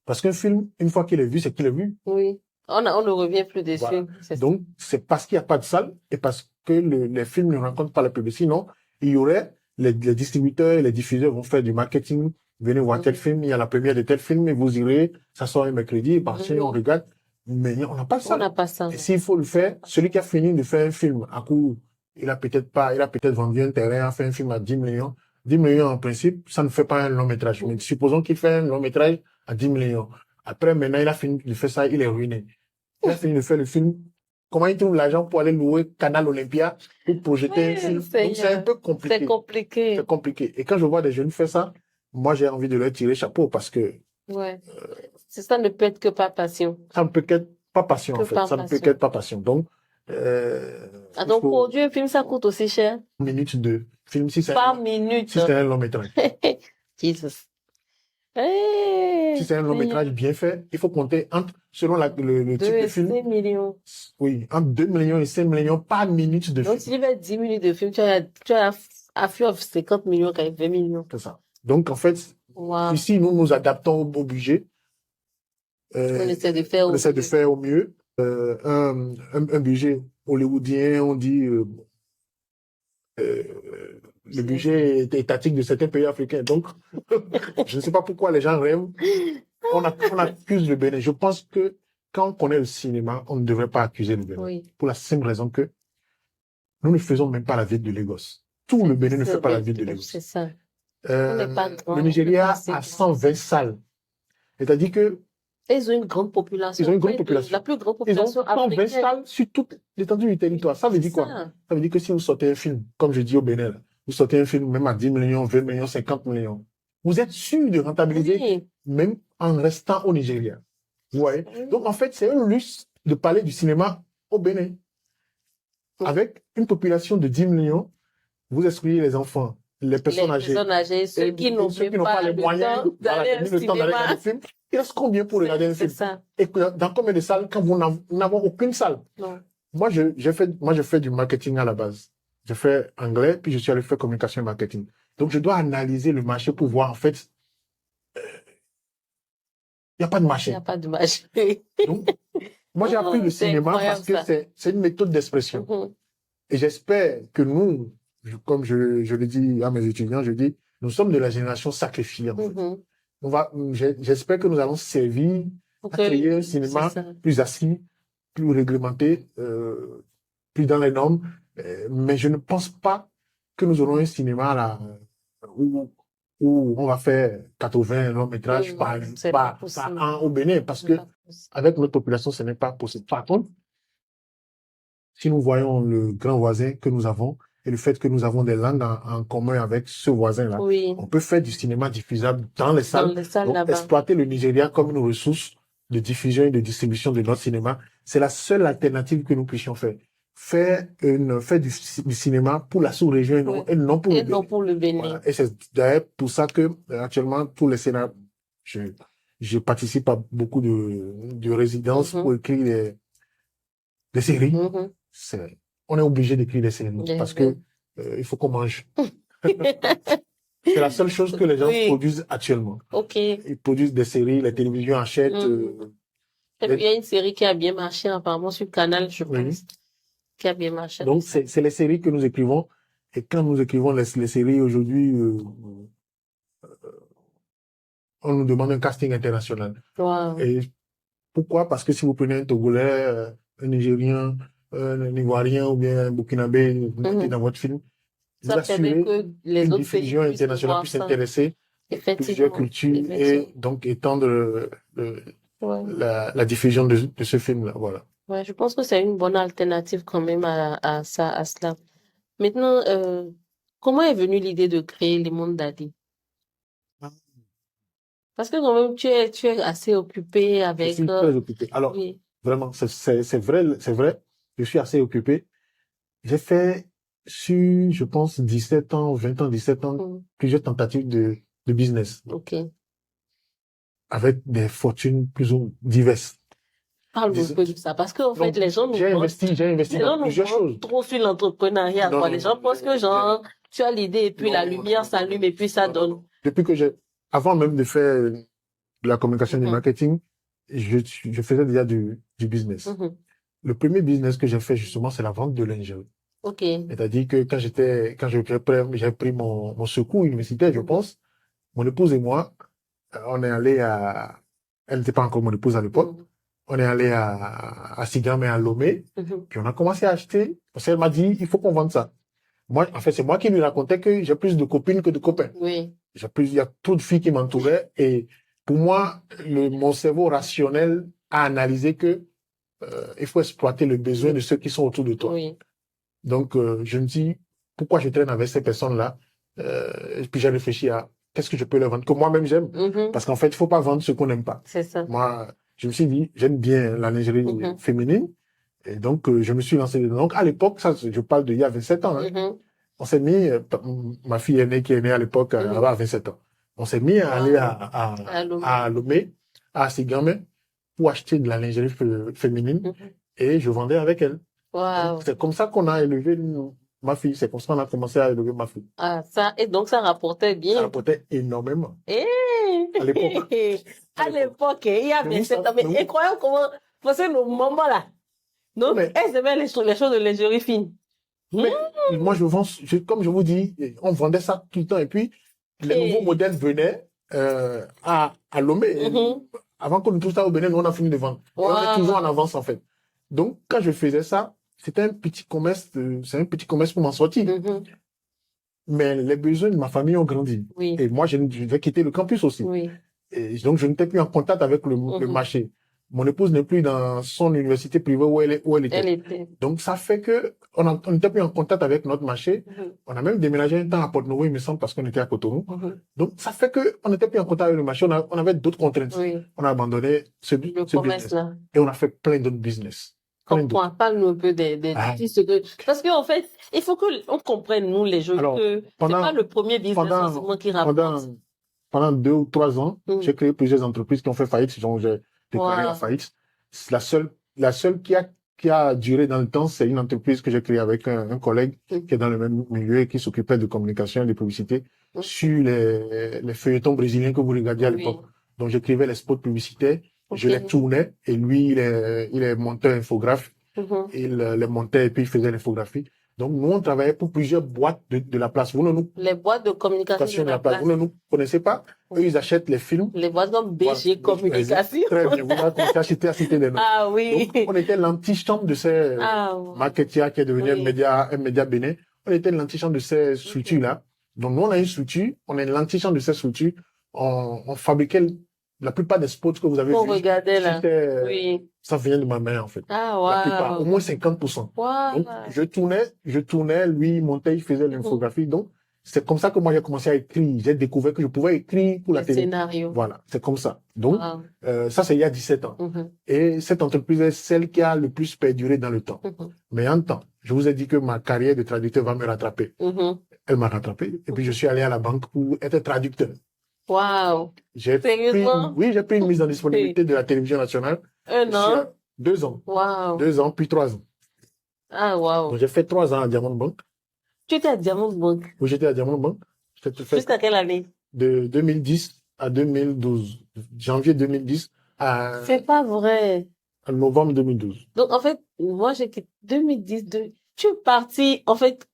Parce qu'un film, une fois qu'il est vu, c'est qu'il est vu. Oui. On ne revient plus dessus. Voilà. Donc, c'est parce qu'il n'y a pas de salle et parce que les films ne rencontrent pas le public. Sinon, il y aurait les distributeurs et les diffuseurs vont faire du marketing. Venez voir tel film, il y a la première de tel film et vous irez, ça sort un mercredi, marché, on regarde. Mais on n'a pas ça. On n'a pas ça. Et s'il faut le faire, celui qui a fini de faire un film à coup, il a peut-être vendu un terrain, a fait un film à 10 millions. 10 millions, en principe, ça ne fait pas un long métrage. Mais supposons qu'il fait un long métrage à 10 millions. Après, maintenant, il a fini de faire ça, il est ruiné. Il a fini de faire le film. Comment il trouve l'argent pour aller louer Canal Olympia pour projeter un film? Donc, c'est un peu compliqué. C'est compliqué. C'est compliqué. Et quand je vois des jeunes faire ça, moi, j'ai envie de leur tirer chapeau parce que... Ouais. Ça ne peut être que par passion. Ça ne peut qu'être pas passion, en fait. Ça ne peut qu'être pas passion. Donc, donc, produire un film, ça coûte aussi cher? Minute de film, si c'est minute. Si c'est un long métrage. Jesus. Si c'est un long métrage bien fait, il faut compter selon le type de film. 5 millions. Oui, entre 2 millions et 5 millions par minute de film. Donc, si tu fais 10 minutes de film, tu as à few of 50 millions quand même 20 millions. C'est ça. Donc, en fait, ici, nous adaptons au budget. On essaie de faire au mieux. Un budget hollywoodien, on dit, le budget étatique de certains pays africains. Donc, je ne sais pas pourquoi les gens rêvent. On accuse le Bénin. Je pense que quand on connaît le cinéma, on ne devrait pas accuser le Bénin. Oui. Pour la simple raison que nous ne faisons même pas la ville de Lagos. Tout le Bénin ne fait pas la ville de Lagos. C'est ça. Le Nigeria a 120 salles. C'est-à-dire que ils ont une grande population. Ils ont une grande population. La plus grande population africaine. Ils ont 120 salles sur toute l'étendue du territoire. Ça veut dire quoi? Ça veut dire que si vous sortez un film, comme je dis au Bénin, vous sortez un film même à 10 millions, 20 millions, 50 millions, vous êtes sûr de rentabiliser même en restant au Nigeria. Vous voyez? Donc, en fait, c'est un luxe de parler du cinéma au Bénin. Avec une population de 10 millions, vous excluez les enfants, les personnes âgées, ceux qui n'ont pas les moyens d'aller au cinéma. Il reste combien pour regarder un film? Ça. Et dans combien de salles quand nous n'avons aucune salle? Non. Moi, j'ai fait du marketing à la base. J'ai fait anglais, puis je suis allé faire communication et marketing. Donc, je dois analyser le marché pour voir, en fait, il n'y a pas de marché. Il n'y a pas de marché. Donc, moi, j'ai appris le cinéma parce que c'est une méthode d'expression. Et j'espère que nous, comme je le dis à mes étudiants, je dis, nous sommes de la génération sacrifiée, en fait. J'espère que nous allons servir à créer un cinéma plus assis, plus réglementé, plus dans les normes. Mais je ne pense pas que nous aurons un cinéma là où on va faire 80 longs métrages par an au Bénin, parce que avec notre population, ce n'est pas possible. Par contre, si nous voyons le grand voisin que nous avons, et le fait que nous avons des langues en commun avec ce voisin-là, on peut faire du cinéma diffusable dans les salles. Donc, exploiter le Nigeria comme une ressource de diffusion et de distribution de notre cinéma, c'est la seule alternative que nous puissions faire. Faire du cinéma pour la sous-région et non pour le Bénin. Voilà. Et c'est d'ailleurs pour ça que, actuellement, tous les scénarios, je participe à beaucoup de résidences pour écrire des séries. On est obligé d'écrire des séries parce que il faut qu'on mange. C'est la seule chose que les gens produisent actuellement. Ils produisent des séries, les télévisions achètent. Et puis, il y a une série qui a bien marché, apparemment, sur Canal, je Oui. pense, qui a bien marché. Donc, c'est les séries que nous écrivons. Et quand nous écrivons les séries aujourd'hui, on nous demande un casting international. Wow. Et pourquoi? Parce que si vous prenez un Togolais, un Nigérien, un Ivoirien ou bien un Burkinabé, vous mettez dans votre film, vous Ça permet assurez que les qu'une autres pays diffusion puissent internationale voir puisse ça. intéresser plusieurs Effectivement. cultures et Effectivement. donc étendre Ouais. la diffusion de ce film-là. Voilà. Ouais, je pense que c'est une bonne alternative quand même à cela. Maintenant, comment est venue l'idée de créer les mondes d'Adi? Parce que quand même, tu es assez occupé Je avec, suis très occupé. Alors, oui. vraiment, c'est vrai, c'est vrai. Je suis assez occupé. J'ai fait sur, je pense, 17 ans, 20 ans, 17 ans, Mm. plusieurs tentatives de business Ok. avec des fortunes plus ou diverses. Parle-nous un Disons- peu de ça. Parce qu'en fait, Donc, j'ai investi les dans gens nous plusieurs choses. mentent trop sur l'entrepreneuriat, Non, quoi. non, Les gens non, pensent que genre, tu as l'idée et puis la non, lumière non, s'allume et puis ça non, non, donne. non. Depuis que avant même de faire de la communication et du Mhm. marketing, je faisais déjà du business. Mhm. Le premier business que j'ai fait, justement, c'est la vente de lingerie. Ok. C'est-à-dire que quand j'ai pris mon secours universitaire, je Mhm. pense, mon épouse et moi, on est allé elle n'était pas encore mon épouse à l'époque, Mhm. on est allé à Sigam et à Lomé, Mhm. puis on a commencé à acheter, parce qu'elle m'a dit, il faut qu'on vende ça. Moi, en fait, c'est moi qui lui racontais que j'ai plus de copines que de copains. Oui. Il y a trop de filles qui m'entouraient et pour moi, mon cerveau rationnel a analysé que il faut exploiter le besoin de ceux qui sont autour de toi. Oui. Donc, je me dis, pourquoi je traîne avec ces personnes-là? Et puis j'ai réfléchi à qu'est-ce que je peux leur vendre, que moi-même j'aime. Mhm. Parce qu'en fait, il faut pas vendre ce qu'on n'aime pas. C'est ça. Moi, je me suis dit, j'aime bien la lingerie Mhm. féminine. Et donc, je me suis lancé dedans. Donc, à l'époque, ça, je parle d'il y a 27 ans, hein. Mhm. On s'est mis, ma fille aînée qui est née à l'époque, elle Mhm. avait 27 ans. On s'est mis à aller Allô. à Lomé, à Sigame, pour acheter de la lingerie féminine Mhm. et je vendais avec elle. Donc, Wow. c'est comme ça qu'on a élevé ma fille. C'est comme ça qu'on a commencé à élever ma fille. Ah, ça, et donc ça rapportait Ça bien. rapportait énormément. Eh! À l'époque. À l'époque, il y a Mais vous 27 ans. savez- Mais incroyable comment, parce que nos mamans là, non, mais, elles aimaient les choses de lingerie fine. mais moi, comme je vous dis, on vendait ça tout le temps. Et puis, les nouveaux Hey. modèles venaient à Lomé. Mhm. Avant qu'on nous trouve ça au Bénin, nous, on a fini de vendre. Et on est toujours en Wow. avance, en fait. Donc, quand je faisais ça, c'était un petit commerce, c'est un petit commerce pour m'en sortir. Mhm. Mais les besoins de ma famille ont grandi. Oui. Et moi, je vais quitter le campus aussi. Oui. Et donc, je n'étais plus en contact avec le Mhm. marché. Mon épouse n'est plus dans son université privée où elle Elle était. était. Donc, ça fait que on n'était plus en contact avec notre marché. Mhm. On a même déménagé un temps à Porto-Novo, il me semble, parce qu'on était à Cotonou. Mhm. Donc, ça fait que on n'était plus en contact avec le marché. On avait d'autres contraintes. Oui. On a abandonné ce commerce business. là. Et on a fait plein d'autres business. Plein Comme quoi, d'autres. parle-nous un peu des Ah. petits parce qu'en fait, il faut qu'on comprenne, nous, les jeunes, Alors, que c'est pas le premier business forcément qui rapporte. Pendant 2 ou 3 ans, Mm. j'ai créé plusieurs entreprises qui ont fait faillite, donc j'ai déclaré la Wow. faillite. La seule qui a duré dans le temps, c'est une entreprise que j'ai créée avec un collègue Mm. qui est dans le même milieu et qui s'occupait de communication et de publicité Mm. sur les feuilletons brésiliens que vous regardiez à Oui. l'époque. Donc, j'écrivais les spots publicitaires, je Ok. les tournais et lui, il est monteur infographe. Mhm. Il les montait et puis il faisait l'infographie. Donc, nous, on travaillait pour plusieurs boîtes de la place. Vous ne nous Les boîtes de communication de la place. Vous ne nous connaissez pas. Eux, ils achètent les films. Les boîtes comme BG Voilà. Communication. Très bien. Vous avez commencé à citer des noms. Ah oui. Donc, on était l'antichambre de ces marketiers qui est devenu oui. un média bénin. On était l'antichambre de ces structures-là. Donc, nous, on a une structure. On est l'antichambre de ces structures. On fabriquait la plupart des spots que vous avez On vus. regardait là. Oui. Ça vient de ma main, en fait. Ah, La plupart, au wow. moins 50%. Wow. Donc, je tournais, lui, il montait, il faisait l'infographie. Donc, c'est comme ça que moi, j'ai commencé à écrire. J'ai découvert que je pouvais écrire pour la Les télé. scénarios. Voilà, c'est comme ça. Donc, Wow. ça, c'est il y a 17 ans. Mhm. Et cette entreprise est celle qui a le plus perduré dans le temps. Mhm. Mais en temps, je vous ai dit que ma carrière de traducteur va me rattraper. Mhm. Elle m'a rattrapé. Et puis, je suis allé à la banque pour être traducteur. Wow. J'ai pris une mise en disponibilité de la télévision nationale. 1 an? 2 ans. Wow. 2 ans, puis 3 ans. Ah, wow. Donc, j'ai fait 3 ans à Diamond Bank. Tu étais à Diamond Bank? Oui, j'étais à Diamond Bank. Jusqu'à quelle année? De 2010 à 2012. Janvier 2010 C'est pas vrai. en novembre 2012. Donc, en fait, moi, j'ai quitté 2010, tu es parti, en fait,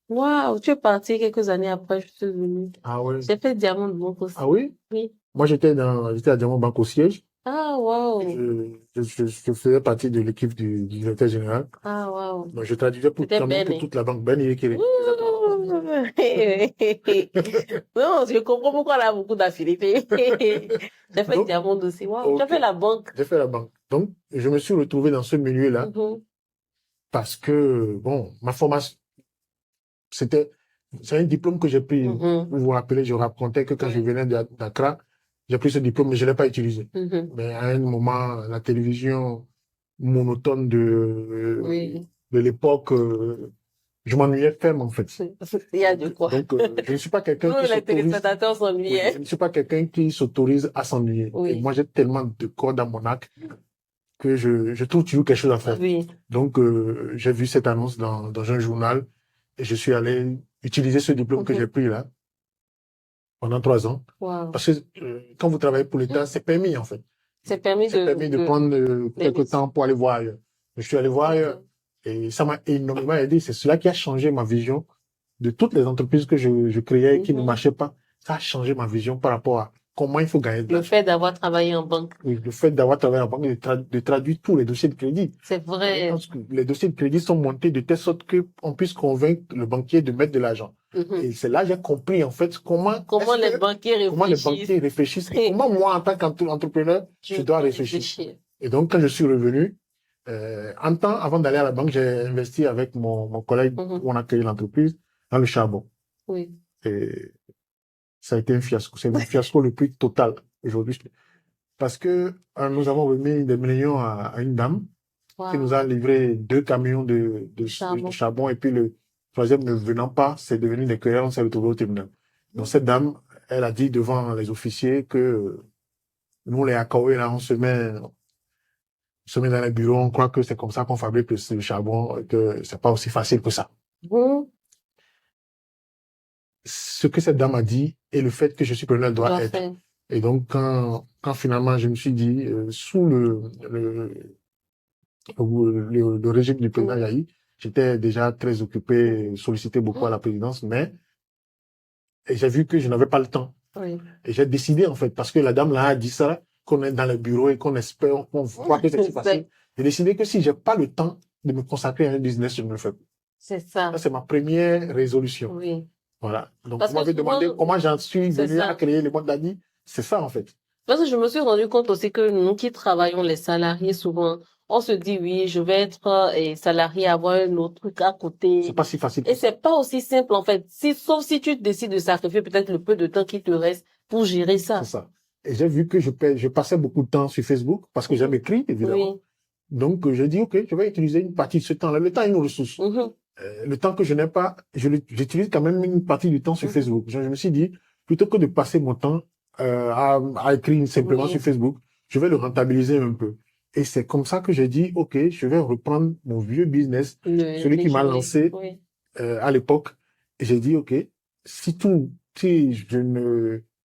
waouh, tu es parti quelques années après, je suis venue. Ah ouais. J'ai fait Diamant de Banque aussi. Ah oui? Oui. Moi, j'étais à Diamant Banque au siège. Ah, waouh. Je faisais partie de l'équipe du directeur général. Ah, waouh. Donc, je traduisais C'était quand même Ben, pour hein. toute la banque. Ben, il est Non, je comprends pourquoi elle a beaucoup d'affinités. J'ai fait Donc, Diamant aussi. Waouh, tu as ok, fait la banque. j'ai fait la banque. Donc, je me suis retrouvé dans ce milieu-là Mhm, parce que, bon, ma formation, c'était, c'est un diplôme que j'ai pris. mhm, Vous vous rappelez, je racontais que quand je oui, venais d'Accra, j'ai pris ce diplôme, mais je ne l'ai pas utilisé. mhm, Mais à un moment, la télévision monotone oui. de l'époque, je m'ennuyais ferme, en fait. Il y a de quoi. Donc, je ne suis pas quelqu'un Nous, qui les s'autorise, téléspectateurs oui, je s'ennuyaient. ne suis pas quelqu'un qui s'autorise à s'ennuyer. Et Oui, moi, j'ai tellement de cordes dans mon arc que je trouve toujours quelque chose à faire. oui. Donc, j'ai vu cette annonce dans un journal et je suis allé utiliser ce diplôme que j'ai Mhm. pris là pendant 3 ans. Wow. Parce que quand vous travaillez pour l'État, c'est permis en fait. C'est permis C'est permis de prendre quelques temps pour aller voir ailleurs. Je suis allé voir ailleurs et ça m'a énormément aidé. C'est cela qui a changé ma vision de toutes les entreprises que je créais et qui ne Mhm. marchaient pas. Ça a changé ma vision par rapport à comment il faut gagner de Le l'argent. fait d'avoir travaillé en banque, Oui, le fait d'avoir travaillé en banque, de traduire tous les dossiers de crédit. c'est vrai. Parce que les dossiers de crédit sont montés de telle sorte qu'on puisse convaincre le banquier de mettre de l'argent. Mhm. Et c'est là que j'ai compris, en fait, comment Les banquiers comment les réfléchissent. banquiers réfléchissent et comment moi, en tant qu'entrepreneur, je dois réfléchir. Et donc, quand je suis revenu, en temps, avant d'aller à la banque, j'ai investi avec mon collègue Mhm. où on a créé l'entreprise dans le charbon. Oui. Et ça a été un fiasco. C'est un fiasco le plus total aujourd'hui. Parce que nous avons remis des millions à une dame qui nous Wow. a livré 2 camions de Charbon. charbon et puis le troisième ne venant pas, c'est devenu des querelles, on s'est retrouvé au tribunal. Donc cette dame, elle a dit devant les officiers que nous les Akaoué, là, on se met dans les bureaux, on croit que c'est comme ça qu'on fabrique le charbon, et que c'est pas aussi facile que ça. Mhm. Ce que cette dame a dit et le fait que je suis preneur doit être. Faire. Et donc quand finalement je me suis dit sous le régime du président Oui. Yahi, j'étais déjà très occupé, sollicité beaucoup à la présidence, mais et j'ai vu que je n'avais pas le temps. Oui. Et j'ai décidé, en fait, parce que la dame là a dit ça, qu'on est dans le bureau et qu'on espère, qu'on voit que c'est si facile. J'ai décidé que si j'ai pas le temps de me consacrer à un business, je ne le fais pas. C'est ça. Ça, c'est ma première résolution. Oui. Voilà. Donc, Parce vous m'avez que souvent, demandé comment j'en suis c'est venu ça. à créer le monde d'Adi. C'est ça, en fait. Parce que je me suis rendu compte aussi que nous qui travaillons les salariés, souvent, on se dit, oui, je vais être salarié, avoir un autre truc à C'est côté. pas si facile Et que ça. c'est pas aussi simple, en fait. Sauf si tu décides de sacrifier peut-être le peu de temps qui te reste pour gérer ça. C'est ça. Et j'ai vu que je passais beaucoup de temps sur Facebook parce que j'aime écrire, évidemment. Oui. Donc, j'ai dit, OK, je vais utiliser une partie de ce temps-là. Le temps est une ressource. Mhm. Le temps que je n'ai pas, j'utilise quand même une partie du temps sur Mhm. Facebook. Je me suis dit, plutôt que de passer mon temps à écrire simplement Oui. sur Facebook, je vais le rentabiliser un peu. Et c'est comme ça que j'ai dit, OK, je vais reprendre mon vieux business, celui qui m'a lancé Oui. à l'époque. Et j'ai dit, OK, si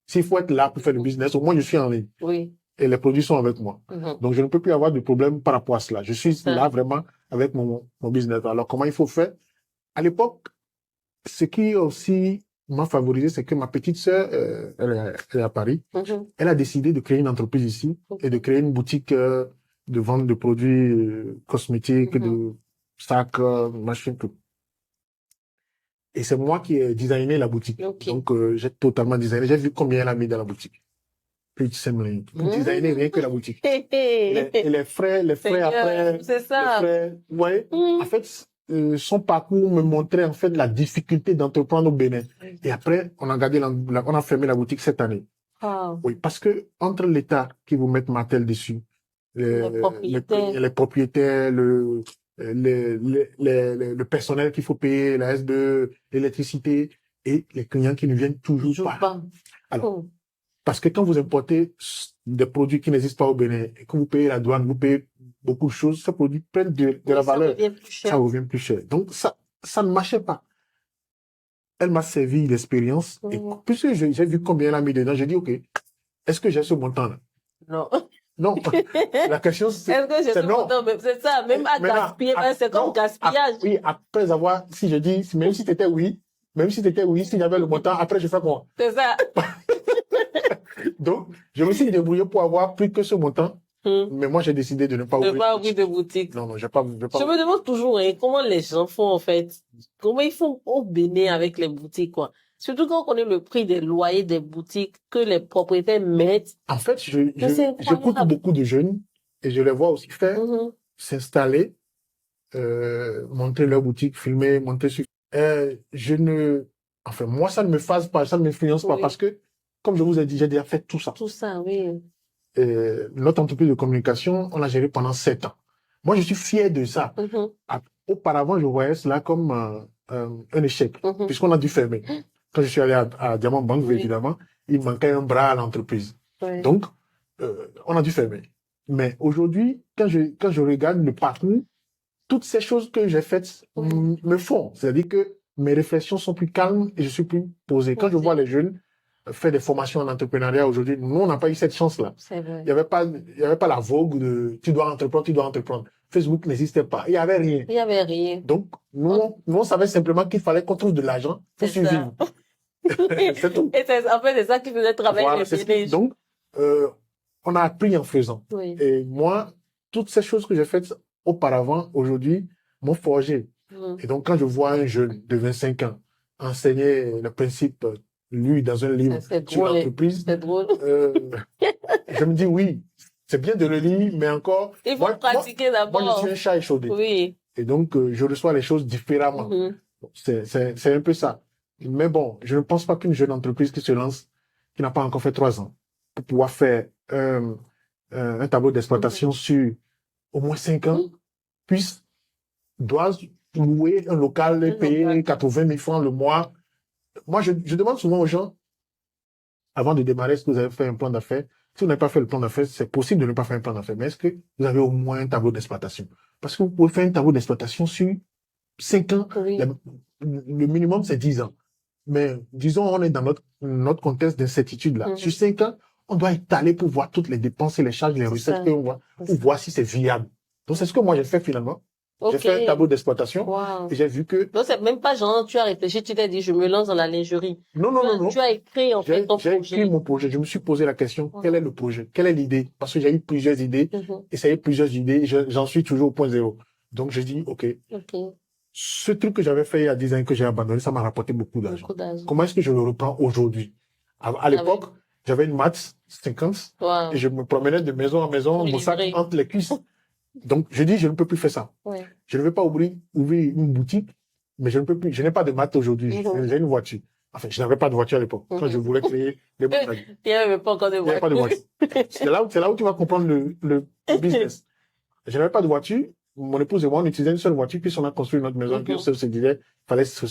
s'il faut être là pour faire le business, au moins je suis en ligne Oui. et les produits sont avec moi. Mhm. Donc, je ne peux plus avoir de problème par rapport à cela. Je suis Ça. là vraiment avec mon business. Alors, comment il faut faire? À l'époque, ce qui aussi m'a favorisé, c'est que ma petite sœur, elle est à Paris. Mhm. Elle a décidé de créer une entreprise ici et de créer une boutique de vente de produits cosmétiques, de sacs, machines, tout. Et c'est moi qui ai designé la boutique. Ok. Donc, j'ai totalement designé. J'ai vu combien elle a mis dans la boutique. Plus de 5 millions. Pour designer rien que la boutique. Et les frais après, C'est ça. les frais, vous voyez, Mhm. en fait, son parcours me montrait en fait la difficulté d'entreprendre au Bénin. Et après, on a gardé on a fermé la boutique cette année. Ah. Oui, parce que entre l'État qui vous met Martel dessus, les propriétaires, le personnel qu'il faut payer, la SDE, l'électricité et les clients qui ne viennent toujours pas. Alors, parce que quand vous importez des produits qui n'existent pas au Bénin et que vous payez la douane, vous payez beaucoup de choses, ces produits prennent de la valeur. Ça revient plus cher. Ça revient plus cher. Donc, ça ne marchait pas. Elle m'a servi d'expérience. Et puisque j'ai vu combien elle a mis dedans, j'ai dit, OK, est-ce que j'ai ce montant-là? Non. Non, la question, c'est Est-ce que je c'est suis non. content? Mais c'est ça, même à Maintenant, gaspiller, c'est comme non, gaspillage. oui, après avoir, si je dis, même si c'était oui, s'il y avait le montant, après je fais quoi? C'est ça. Donc, je me suis débrouillé pour avoir plus que ce montant, Hmm. mais moi, j'ai décidé de ne pas De ouvrir pas de ouvrir boutique. de boutique. Non, je vais Je pas. me demande toujours, hein, comment les gens font, en fait. Comment ils font au Bénin avec les boutiques, quoi. Surtout quand on connaît le prix des loyers des boutiques que les propriétaires mettent. En fait, Mais c'est j'écoute incroyable. beaucoup de jeunes et je les vois aussi faire, Mhm. s'installer, monter leur boutique, filmer, monter sur. Je ne, enfin, moi, ça ne me phase pas, ça ne m'influence pas Oui. parce que, comme je vous ai dit, j'ai déjà fait tout ça. Tout ça, oui. Notre entreprise de communication, on l'a géré pendant 7 ans. Moi, je suis fier de ça. Mhm. Auparavant, je voyais cela comme un échec, Mhm. puisqu'on a dû fermer. Quand je suis allé à Diamant Bank, Oui. évidemment, il manquait un bras à l'entreprise. Oui. Donc, on a dû fermer. Mais aujourd'hui, quand je regarde le parcours, toutes ces choses que j'ai faites Oui. me font. C'est-à-dire que mes réflexions sont plus calmes et je suis plus posé. Quand je vois les jeunes faire des formations en entrepreneuriat aujourd'hui, nous, on n'a pas eu cette chance-là. C'est vrai. Il y avait pas la vogue de tu dois entreprendre. Facebook n'existait pas. Il y avait rien. Il y avait rien. Donc, nous, on savait simplement qu'il fallait qu'on trouve de l'argent pour C'est ça. survivre. C'est tout. Et en fait, c'est ça qui faisait travailler Voilà, les Bénins. donc, on a appris en faisant. Oui. Et moi, toutes ces choses que j'ai faites auparavant, aujourd'hui, m'ont forgé. Mhm. Et donc, quand je vois un jeune de 25 ans enseigner le principe, lu dans un livre C'est sur drôle. l'entreprise, C'est drôle. je me dis oui, c'est bien de le lire, mais encore, Il faut pratiquer moi, je d'abord. suis un chat échaudé. Oui. Et donc, je reçois les choses différemment. Mhm. C'est un peu ça. Mais bon, je ne pense pas qu'une jeune entreprise qui se lance, qui n'a pas encore fait 3 ans, pour pouvoir faire un tableau d'exploitation sur au moins 5 ans, doit louer un local et payer 80 000 francs le mois. Moi, je demande souvent aux gens, avant de démarrer, est-ce que vous avez fait un plan d'affaires? Si vous n'avez pas fait le plan d'affaires, c'est possible de ne pas faire un plan d'affaires, mais est-ce que vous avez au moins un tableau d'exploitation? Parce que vous pouvez faire un tableau d'exploitation sur 5 ans. Oui. Le minimum, c'est 10 ans. Mais disons, on est dans notre contexte d'incertitude là. Mhm. Sur 5 ans, on doit étaler pour voir toutes les dépenses et les charges, les recettes qu'on voit, pour voir si c'est viable. Donc, c'est ce que moi j'ai fait finalement. J'ai fait un tableau d'exploitation Wow. et j'ai vu que... Donc, c'est même pas genre, tu as réfléchi, tu t'es dit, je me lance dans la lingerie. Non. Tu as écrit, en fait, ton J'ai projet. écrit mon projet. Je me suis posé la question, quel est le projet? Quelle est l'idée? Parce que j'ai eu plusieurs idées, essayé plusieurs idées, j'en suis toujours au point zéro. Donc, j'ai dit, OK. Ce truc que j'avais fait il y a 10 ans et que j'ai abandonné, ça m'a rapporté beaucoup d'argent. Comment est-ce que je le reprends aujourd'hui? À l'époque, j'avais une Max 50 et je me promenais de maison en maison, mon sac entre les cuisses. Donc, je dis, je ne peux plus faire ça. Ouais. Je ne vais pas ouvrir une boutique, mais je ne peux plus. Je n'ai pas de maths aujourd'hui. J'ai une voiture. Enfin, je n'avais pas de voiture à l'époque. Quand je voulais créer des boutiques. Il n'y avait pas encore de voiture. Il n'y avait pas de voiture. C'est là où tu vas comprendre le business. Je n'avais pas de voiture. Mon épouse et moi, on utilisait une seule voiture, puis on a construit notre maison, puis on se disait, fallait se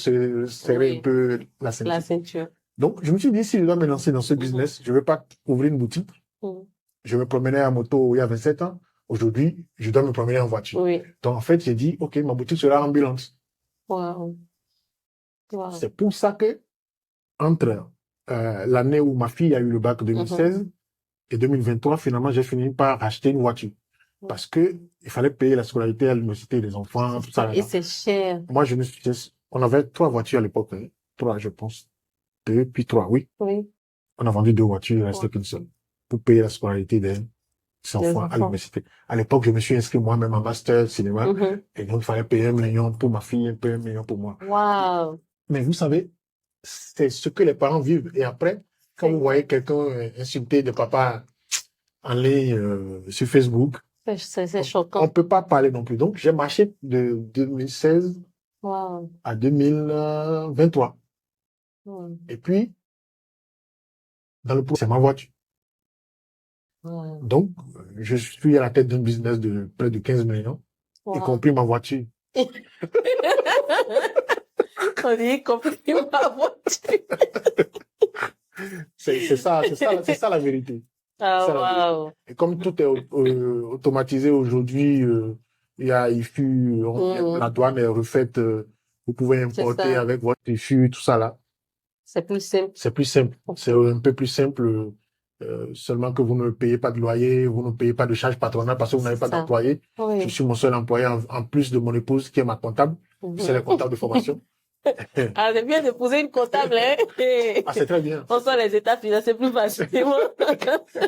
serrer un peu la ceinture. La ceinture. Donc, je me suis dit, si je dois me lancer dans ce business, je ne vais pas ouvrir une boutique. Je me promenais à moto il y a 27 ans. Aujourd'hui, je dois me promener en voiture. Oui. Donc, en fait, j'ai dit, OK, ma boutique sera ambulante. Wow. C'est pour ça que, entre l'année où ma fille a eu le bac 2016 et 2023, finalement, j'ai fini par acheter une voiture. Parce que il fallait payer la scolarité à l'université des enfants, tout ça. Et c'est cher. Moi, on avait 3 voitures à l'époque. 3, je pense. 2, puis 3, oui. Oui. On a vendu 2 voitures, il restait qu'une seule. Pour payer la scolarité des enfants à l'université. À l'époque, je me suis inscrit moi-même en master cinéma. Et donc, il fallait payer 1 million pour ma fille, payer 1 million pour moi. Wow. Mais vous savez, c'est ce que les parents vivent. Et après, quand vous voyez quelqu'un insulter des papas en ligne sur Facebook, c'est choquant. On peut pas parler non plus. Donc, j'ai marché de 2016 à 2023. Et puis, dans le c'est ma voiture. Donc, je suis à la tête d'un business de près de 15 millions, y compris ma voiture. On dit y compris ma voiture. C'est ça la vérité. Wow. Et comme tout est automatisé aujourd'hui, il y a IFU, la douane est refaite, vous pouvez importer avec votre IFU, tout ça là. C'est plus simple. C'est plus simple. C'est un peu plus simple. seulement que vous ne payez pas de loyer, vous ne payez pas de charges patronales parce que vous n'avez pas Ça. d'employé. Je Oui. suis mon seul employé en plus de mon épouse qui est ma comptable. C'est la comptable de formation. Ah, c'est bien d'épouser une comptable, hein. Ah, c'est très bien. On sent les états financiers plus facilement.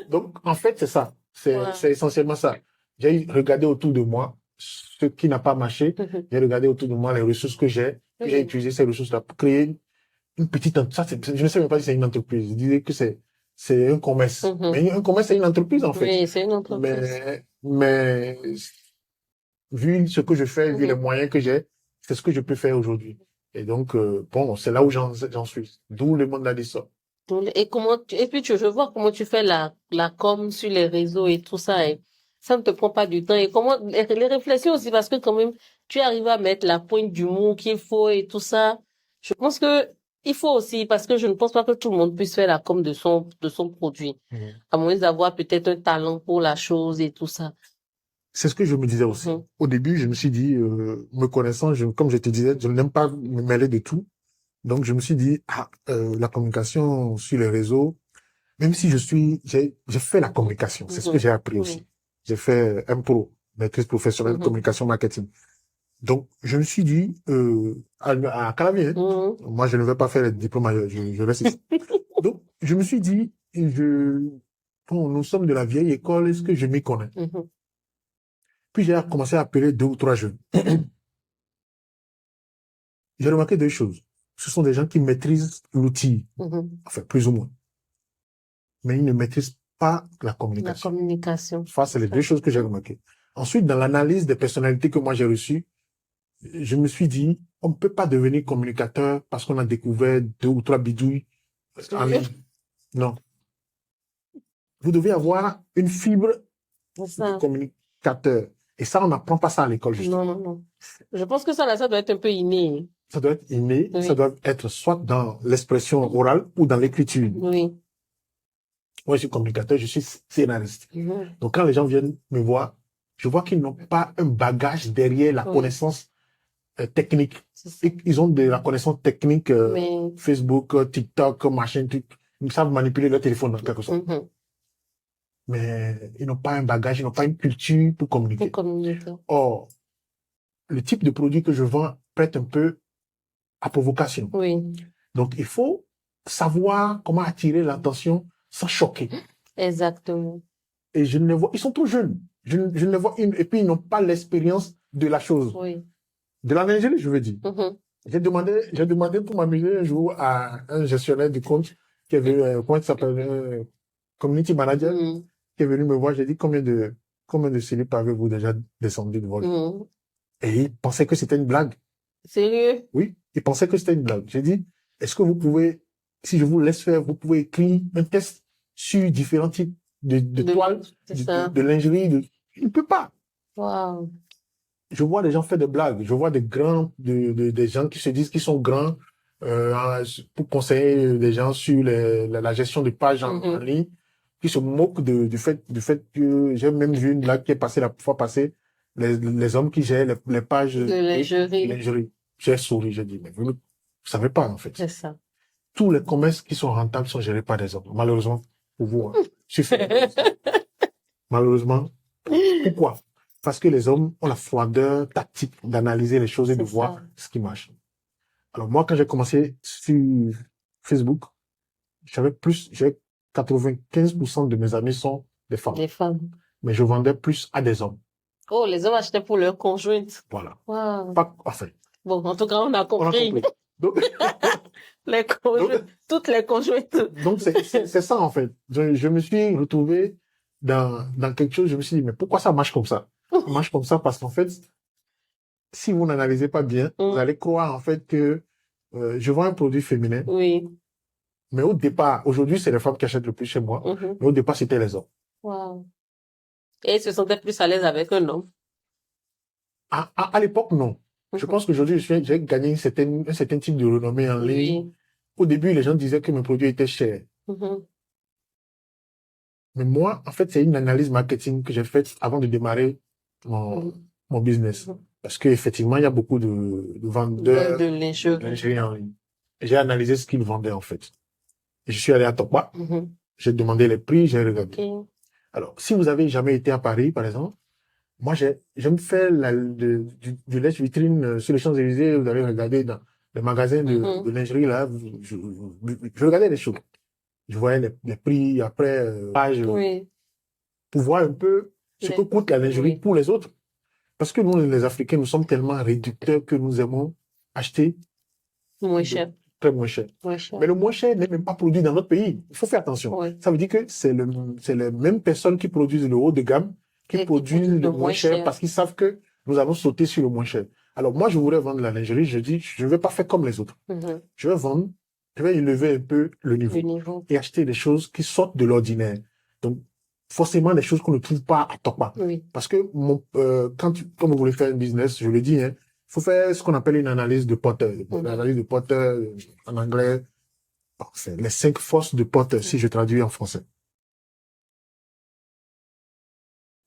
Donc, en fait, c'est ça. C'est Ouais. essentiellement ça. J'ai regardé autour de moi ce qui n'a pas marché. J'ai regardé autour de moi les ressources que j'ai. Puis j'ai Oui. utilisé ces ressources-là pour créer une petite entreprise. Je ne sais même pas si c'est une entreprise. Je disais que c'est un commerce. Mais un commerce, c'est une entreprise, en fait. Oui, c'est une entreprise. Mais vu ce que je fais, vu les moyens que j'ai, c'est ce que je peux faire aujourd'hui. Et donc, bon, c'est là où j'en suis. D'où le monde a dit ça. Et et puis je vois comment tu fais la com sur les réseaux et tout ça, et ça ne te prend pas du temps. Et comment, les réflexions aussi, parce que quand même, tu arrives à mettre la pointe d'humour qu'il faut et tout ça. Je pense que il faut aussi, parce que je ne pense pas que tout le monde puisse faire la com de son produit. À moins d'avoir peut-être un talent pour la chose et tout ça. C'est ce que je me disais aussi. Au début, je me suis dit, me connaissant, comme je te disais, je n'aime pas me mêler de tout. Donc, je me suis dit, la communication sur les réseaux, même si j'ai fait la communication. C'est ce que j'ai appris aussi. J'ai fait MPro, maîtrise professionnelle de communication marketing. Donc, je me suis dit, à Calavier, moi, je ne vais pas faire le diplôme ailleurs, je reste ici. Donc, je me suis dit, bon, nous sommes de la vieille école, est-ce que je m'y connais? Puis j'ai commencé à appeler 2 ou 3 jeunes. J'ai remarqué 2 choses. Ce sont des gens qui maîtrisent l'outil, enfin, plus ou moins. Mais ils ne maîtrisent pas la communication. La communication. Ça, c'est les 2 choses que j'ai remarquées. Ensuite, dans l'analyse des personnalités que moi j'ai reçues, je me suis dit, on ne peut pas devenir communicateur parce qu'on a découvert 2 ou 3 bidouilles en ligne. Non. Vous devez avoir une fibre de communicateur. Et ça, on n'apprend pas ça à l'école, justement. Non. Je pense que ça doit être un peu inné. Ça doit être inné, ça doit être soit dans l'expression orale ou dans l'écriture. Oui. Moi, je suis communicateur, je suis scénariste. Donc, quand les gens viennent me voir, je vois qu'ils n'ont pas un bagage derrière la connaissance technique. Ils ont de la connaissance technique, Facebook, TikTok, machin, truc. Ils savent manipuler leur téléphone en quelque sorte. Mais ils n'ont pas un bagage, ils n'ont pas une culture pour communiquer. Or, le type de produit que je vends prête un peu à provocation. Oui. Donc, il faut savoir comment attirer l'attention sans choquer. Exactement. Et je ne les vois, ils sont trop jeunes. Je ne les vois, et puis ils n'ont pas l'expérience de la chose. Oui. De la lingerie, je veux dire. J'ai demandé pour m'amuser un jour à un gestionnaire du compte qui est venu, comment il s'appelle, community manager, qui est venu me voir. J'ai dit combien de slip avez-vous déjà descendu de vol? Et il pensait que c'était une blague. Sérieux? Oui, il pensait que c'était une blague. J'ai dit, est-ce que vous pouvez, si je vous laisse faire, vous pouvez écrire un test sur différents types de toiles, de lingerie. Il ne peut pas. Wow. Je vois des gens faire des blagues. Je vois des gens qui se disent qu'ils sont grands pour conseiller des gens sur la gestion de pages en ligne, qui se moquent du fait que j'ai même vu une blague qui est passée la fois passée, les hommes qui gèrent les pages de lingerie. J'ai souri, j'ai dit, mais vous ne savez pas, en fait. C'est ça. Tous les commerces qui sont rentables sont gérés par des hommes. Malheureusement, pour vous. Malheureusement. Pourquoi? Parce que les hommes ont la froideur tactique d'analyser les choses et de voir ce qui marche. Alors moi, quand j'ai commencé sur Facebook, j'ai 95% de mes amis sont des femmes. Des femmes. Mais je vendais plus à des hommes. Oh, les hommes achetaient pour leur conjointe. Voilà. Wow. Enfin. Bon, en tout cas, on a compris. Donc, toutes les conjointes. Donc, c'est ça, en fait. Je me suis retrouvé dans quelque chose, je me suis dit, mais pourquoi ça marche comme ça? Ça marche comme ça parce qu'en fait, si vous n'analysez pas bien, vous allez croire, en fait, que je vends un produit féminin. Oui. Mais au départ, aujourd'hui, c'est les femmes qui achètent le plus chez moi. Mais au départ, c'était les hommes. Wow. Et ils se sentaient plus à l'aise avec un homme? À l'époque, non. Je pense qu'aujourd'hui, j'ai gagné un certain type de renommée en ligne. Au début, les gens disaient que mes produits étaient chers. Mais moi, en fait, c'est une analyse marketing que j'ai faite avant de démarrer mon business. Parce qu'effectivement, il y a beaucoup de vendeurs de lingerie en ligne. J'ai analysé ce qu'ils vendaient, en fait. Et je suis allé à Tokwa. J'ai demandé les prix, j'ai regardé. Ok. Alors, si vous avez jamais été à Paris, par exemple, moi, j'aime faire du lèche-vitrine sur les Champs-Élysées. Vous allez regarder dans les magasins de lingerie, là. Je regardais les choses. Je voyais les prix après, page, Oui. pour voir un peu ce que coûte la lingerie Oui. pour les autres. Parce que nous, les Africains, nous sommes tellement réducteurs que nous aimons acheter Moins cher. très moins cher. Moins cher. Mais le moins cher n'est même pas produit dans notre pays. Il faut faire attention. Oui. Ça veut dire que c'est les mêmes personnes qui produisent le haut de gamme qui produisent le moins cher parce qu'ils savent que nous allons sauter sur le moins cher. Alors moi, je voudrais vendre la lingerie. Je dis, je ne vais pas faire comme les autres. Je vais vendre, je vais élever un peu le niveau et acheter des choses qui sortent de l'ordinaire. Donc, forcément, des choses qu'on ne trouve pas à Tokpa. Oui. Parce que quand vous voulez faire un business, je le dis, hein, faut faire ce qu'on appelle une analyse de Potter. L'analyse de Potter, en anglais, c'est les 5 forces de Potter, si je traduis en français.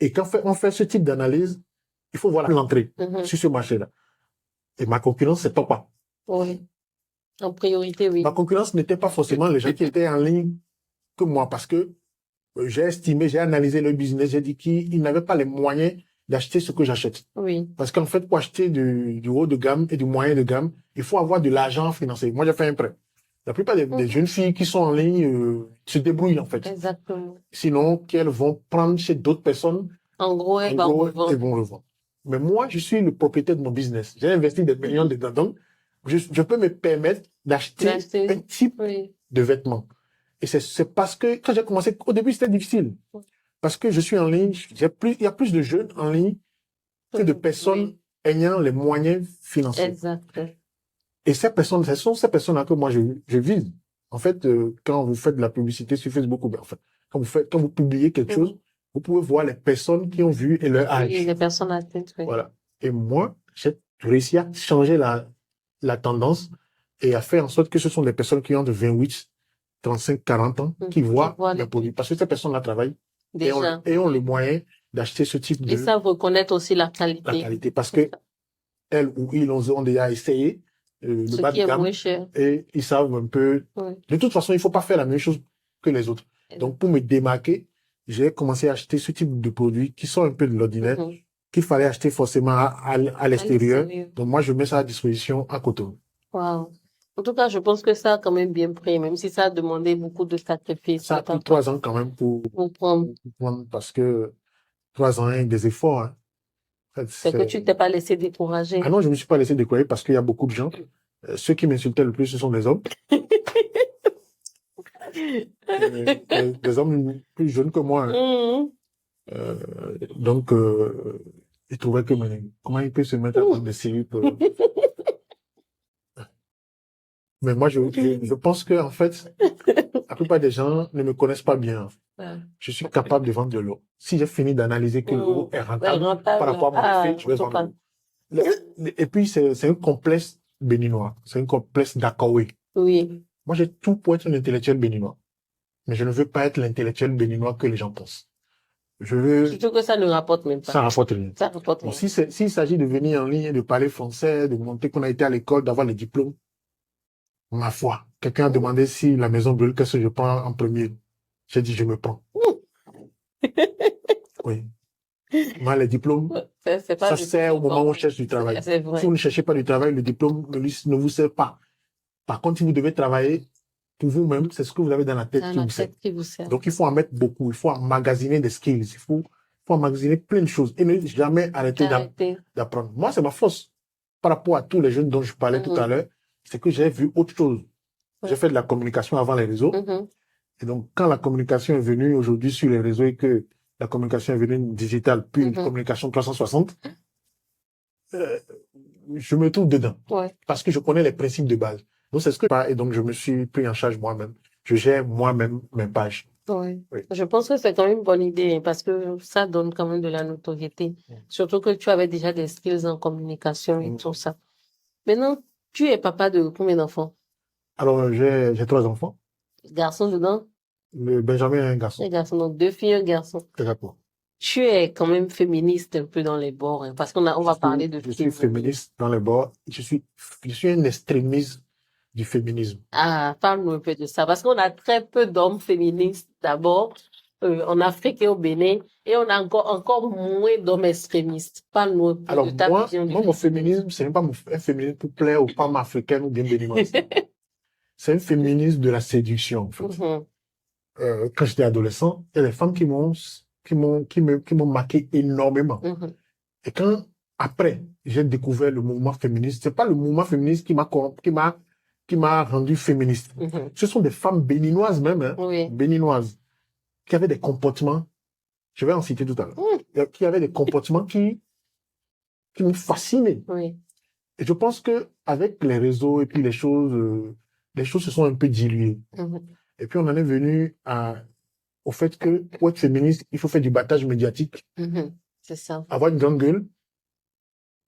Et quand on fait ce type d'analyse, il faut voir l'entrée sur ce marché-là. Et ma concurrence, c'est Tokpa. Oui. En priorité, oui. Ma concurrence n'était pas forcément les gens qui étaient en ligne que moi, parce que j'ai estimé, j'ai analysé le business, j'ai dit qu'ils n'avaient pas les moyens d'acheter ce que j'achète. Oui. Parce qu'en fait, pour acheter du haut de gamme et du moyen de gamme, il faut avoir de l'argent financier. Moi, j'ai fait un prêt. La plupart des jeunes filles qui sont en ligne se débrouillent, en fait. Exactement. Sinon, qu'elles vont prendre chez d'autres personnes. En gros, elles vont revendre. Mais moi, je suis le propriétaire de mon business. J'ai investi des millions dedans. Donc, je peux me permettre d'acheter un type de vêtements. Et c'est parce que quand j'ai commencé, au début, c'était difficile. Parce que je suis en ligne, il y a plus de jeunes en ligne que de personnes ayant les moyens financiers. Exact. Et ces personnes, ce sont ces personnes-là que moi, je vise. En fait, quand vous faites de la publicité sur Facebook, ou bien, enfin, quand vous publiez quelque chose, vous pouvez voir les personnes qui ont vu et leur âge. Oui, les personnes atteintes, oui. Voilà. Et moi, j'ai réussi à changer la tendance et à faire en sorte que ce sont des personnes qui ont de 28, 35, 40 ans qui voient les produits. Parce que ces personnes-là travaillent et ont le moyen d'acheter ce type de... Ils savent reconnaître aussi la qualité. La qualité. Parce que elles ou ils ont déjà essayé le bas de gamme et ils savent un peu... Oui. De toute façon, il faut pas faire la même chose que les autres. Donc, pour me démarquer, j'ai commencé à acheter ce type de produits qui sont un peu de l'ordinaire, qu'il fallait acheter forcément à l'extérieur. Donc, moi, je mets ça à disposition à Cotonou. Wow. En tout cas, je pense que ça a quand même bien pris, même si ça a demandé beaucoup de sacrifices. Ça a pris 3 ans quand même pour prendre, parce que 3 ans, des efforts. Hein. En fait, c'est que tu t'es pas laissé décourager. Ah non, je me suis pas laissé décourager parce qu'il y a beaucoup de gens. Ceux qui m'insultaient le plus, ce sont les hommes. Des hommes plus jeunes que moi. Hein. Donc, ils trouvaient que, comment il peut se mettre à prendre des cellules Mais moi, je pense que, en fait, la plupart des gens ne me connaissent pas bien. Je suis capable de vendre de l'eau. Si j'ai fini d'analyser que l'eau est rentable par rapport à mon effet, je vais vendre l'eau. Et puis, c'est un complexe béninois. C'est un complexe d'Akaoué. Oui. Moi, j'ai tout pour être un intellectuel béninois. Mais je ne veux pas être l'intellectuel béninois que les gens pensent. Je veux... Surtout que ça ne rapporte même pas. Ça rapporte rien. Ça rapporte rien. S'il s'agit de venir en ligne, de parler français, de montrer qu'on a été à l'école, d'avoir les diplômes, ma foi, quelqu'un a demandé si la maison brûle, qu'est-ce que je prends en premier? J'ai dit, je me prends. Oui. Moi, les diplômes, ça sert au moment où on cherche du travail. Si vous ne cherchez pas du travail, le diplôme ne vous sert pas. Par contre, si vous devez travailler pour vous-même, c'est ce que vous avez dans la tête qui vous sert. Donc, il faut en mettre beaucoup. Il faut emmagasiner des skills. Il faut emmagasiner plein de choses. Et ne jamais arrêter d'apprendre. Moi, c'est ma force. Par rapport à tous les jeunes dont je parlais tout à l'heure, c'est que j'ai vu autre chose. J'ai fait de la communication avant les réseaux. Et donc, quand la communication est venue aujourd'hui sur les réseaux et que la communication est venue digitale, puis une communication 360, je me trouve dedans. Parce que je connais les principes de base. Donc, c'est ce que et donc, je me suis pris en charge moi-même. Je gère moi-même mes pages. Oui. Je pense que c'est quand même une bonne idée parce que ça donne quand même de la notoriété. Surtout que tu avais déjà des skills en communication et tout ça. Maintenant, tu es papa de combien d'enfants? Alors, j'ai 3 enfants. Garçons dedans? Le Benjamin est un garçon. Un garçon, donc 2 filles, un garçon. Exactement. Tu es quand même féministe un peu dans les bords, parce qu'on va parler de Je suis féministe dans les bords. Je suis un extrémiste du féminisme. Ah, parle-nous un peu de ça, parce qu'on a très peu d'hommes féministes d'abord en Afrique et au Bénin, et on a encore moins d'hommes extrémistes. Parle-nous un peu Alors de ta moi, vision du mon féminisme. féminisme, ce n'est pas un féminisme pour plaire aux femmes africaines ou bien béninoises. C'est un féminisme de la séduction, en fait. Mhm, Quand j'étais adolescent, il y a des femmes qui m'ont marqué énormément. mhm, Et quand, après, j'ai découvert le mouvement féministe, c'est pas le mouvement féministe qui m'a rendu féministe. mhm. Ce sont des femmes béninoises même, hein, Oui. béninoises, qui avaient des comportements, je vais en citer tout à l'heure, qui avaient des comportements qui me fascinaient. Oui. Et je pense que avec les réseaux et puis les choses se sont un peu diluées. Mhm, Et puis on en est venu au fait que pour être féministe, il faut faire du battage médiatique, mhm. C'est ça. avoir une grande gueule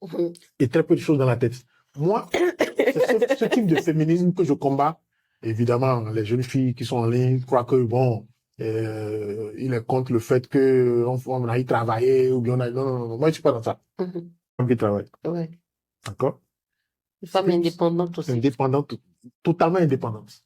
Mhm. et très peu de choses dans la tête. Moi, c'est ce type de féminisme que je combats. Évidemment, les jeunes filles qui sont en ligne croient que, bon, il est contre le fait que on aille travailler ou bien on aille... Non, non, non, moi, je suis pas dans ça. Mhm. Femme qui travaille. Ouais. D'accord? Une femme indépendante aussi. Indépendante, totalement indépendante.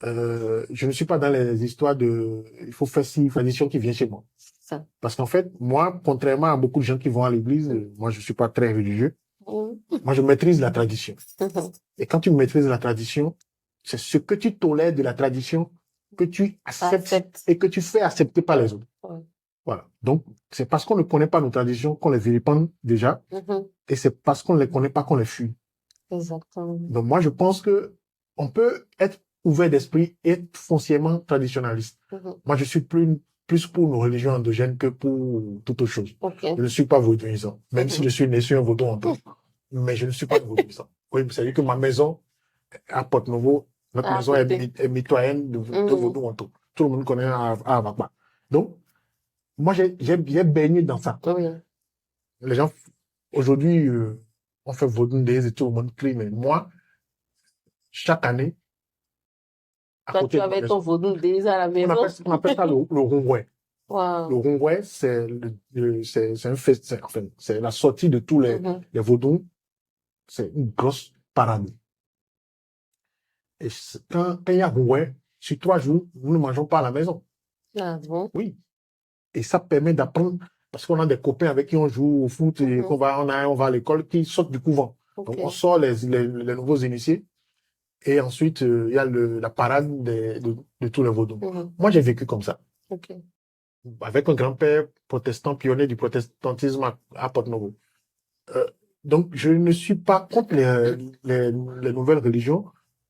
Je ne suis pas dans les histoires de il faut faire ci, tradition qui vient chez moi. Ça. Parce qu'en fait, moi, contrairement à beaucoup de gens qui vont à l'église, moi, je suis pas très religieux. Mhm. Moi, je maîtrise la tradition. Mhm. Et quand tu maîtrises la tradition, c'est ce que tu tolères de la tradition que tu acceptes Accepte. et que tu fais accepter par les autres. Ouais. Voilà. Donc, c'est parce qu'on ne connaît pas nos traditions qu'on les vilipende déjà, Mhm. et c'est parce qu'on ne les connaît pas qu'on les fuit. Exactement. Donc, moi, je pense que on peut être ouvert d'esprit et être foncièrement traditionnaliste. Mhm. Moi, je suis plus pour nos religions endogènes que pour toute autre chose. Ok. Je ne suis pas vaudouisant, même si je suis né sur un vaudou en tout. Mais je ne suis pas vaudouisant. Oui, vous savez que ma maison à Porte-Nouveau, notre À maison côté. est mitoyenne de Mhm. vaudou en tout. Tout le monde connaît à Avakba. Donc, moi, j'ai baigné dans ça. Oui. Les gens, aujourd'hui, on fait vaudou des et tout le monde crie, mais moi, chaque année, à Toi, côté tu de ma avais ton maison, vaudou déjà à la maison. on appelle ça le rongouet. Le Wow. rongouet, c'est un fest, enfin, c'est la sortie de tous Mhm. les vaudous. C'est une grosse parade. Et quand il y a rongouet, sur 3 jours, nous ne mangeons pas à la maison. Ah bon? Oui. Et ça permet d'apprendre, parce qu'on a des copains avec qui on joue au foot et Mhm. on va à l'école, qui sortent du couvent. Ok. Donc, on sort les nouveaux initiés. Et ensuite, il y a la parade de tous les vaudous. Mhm. Moi, j'ai vécu comme ça. Ok. Avec un grand-père protestant, pionnier du protestantisme à Porto-Novo. Donc, je ne suis pas contre les nouvelles religions,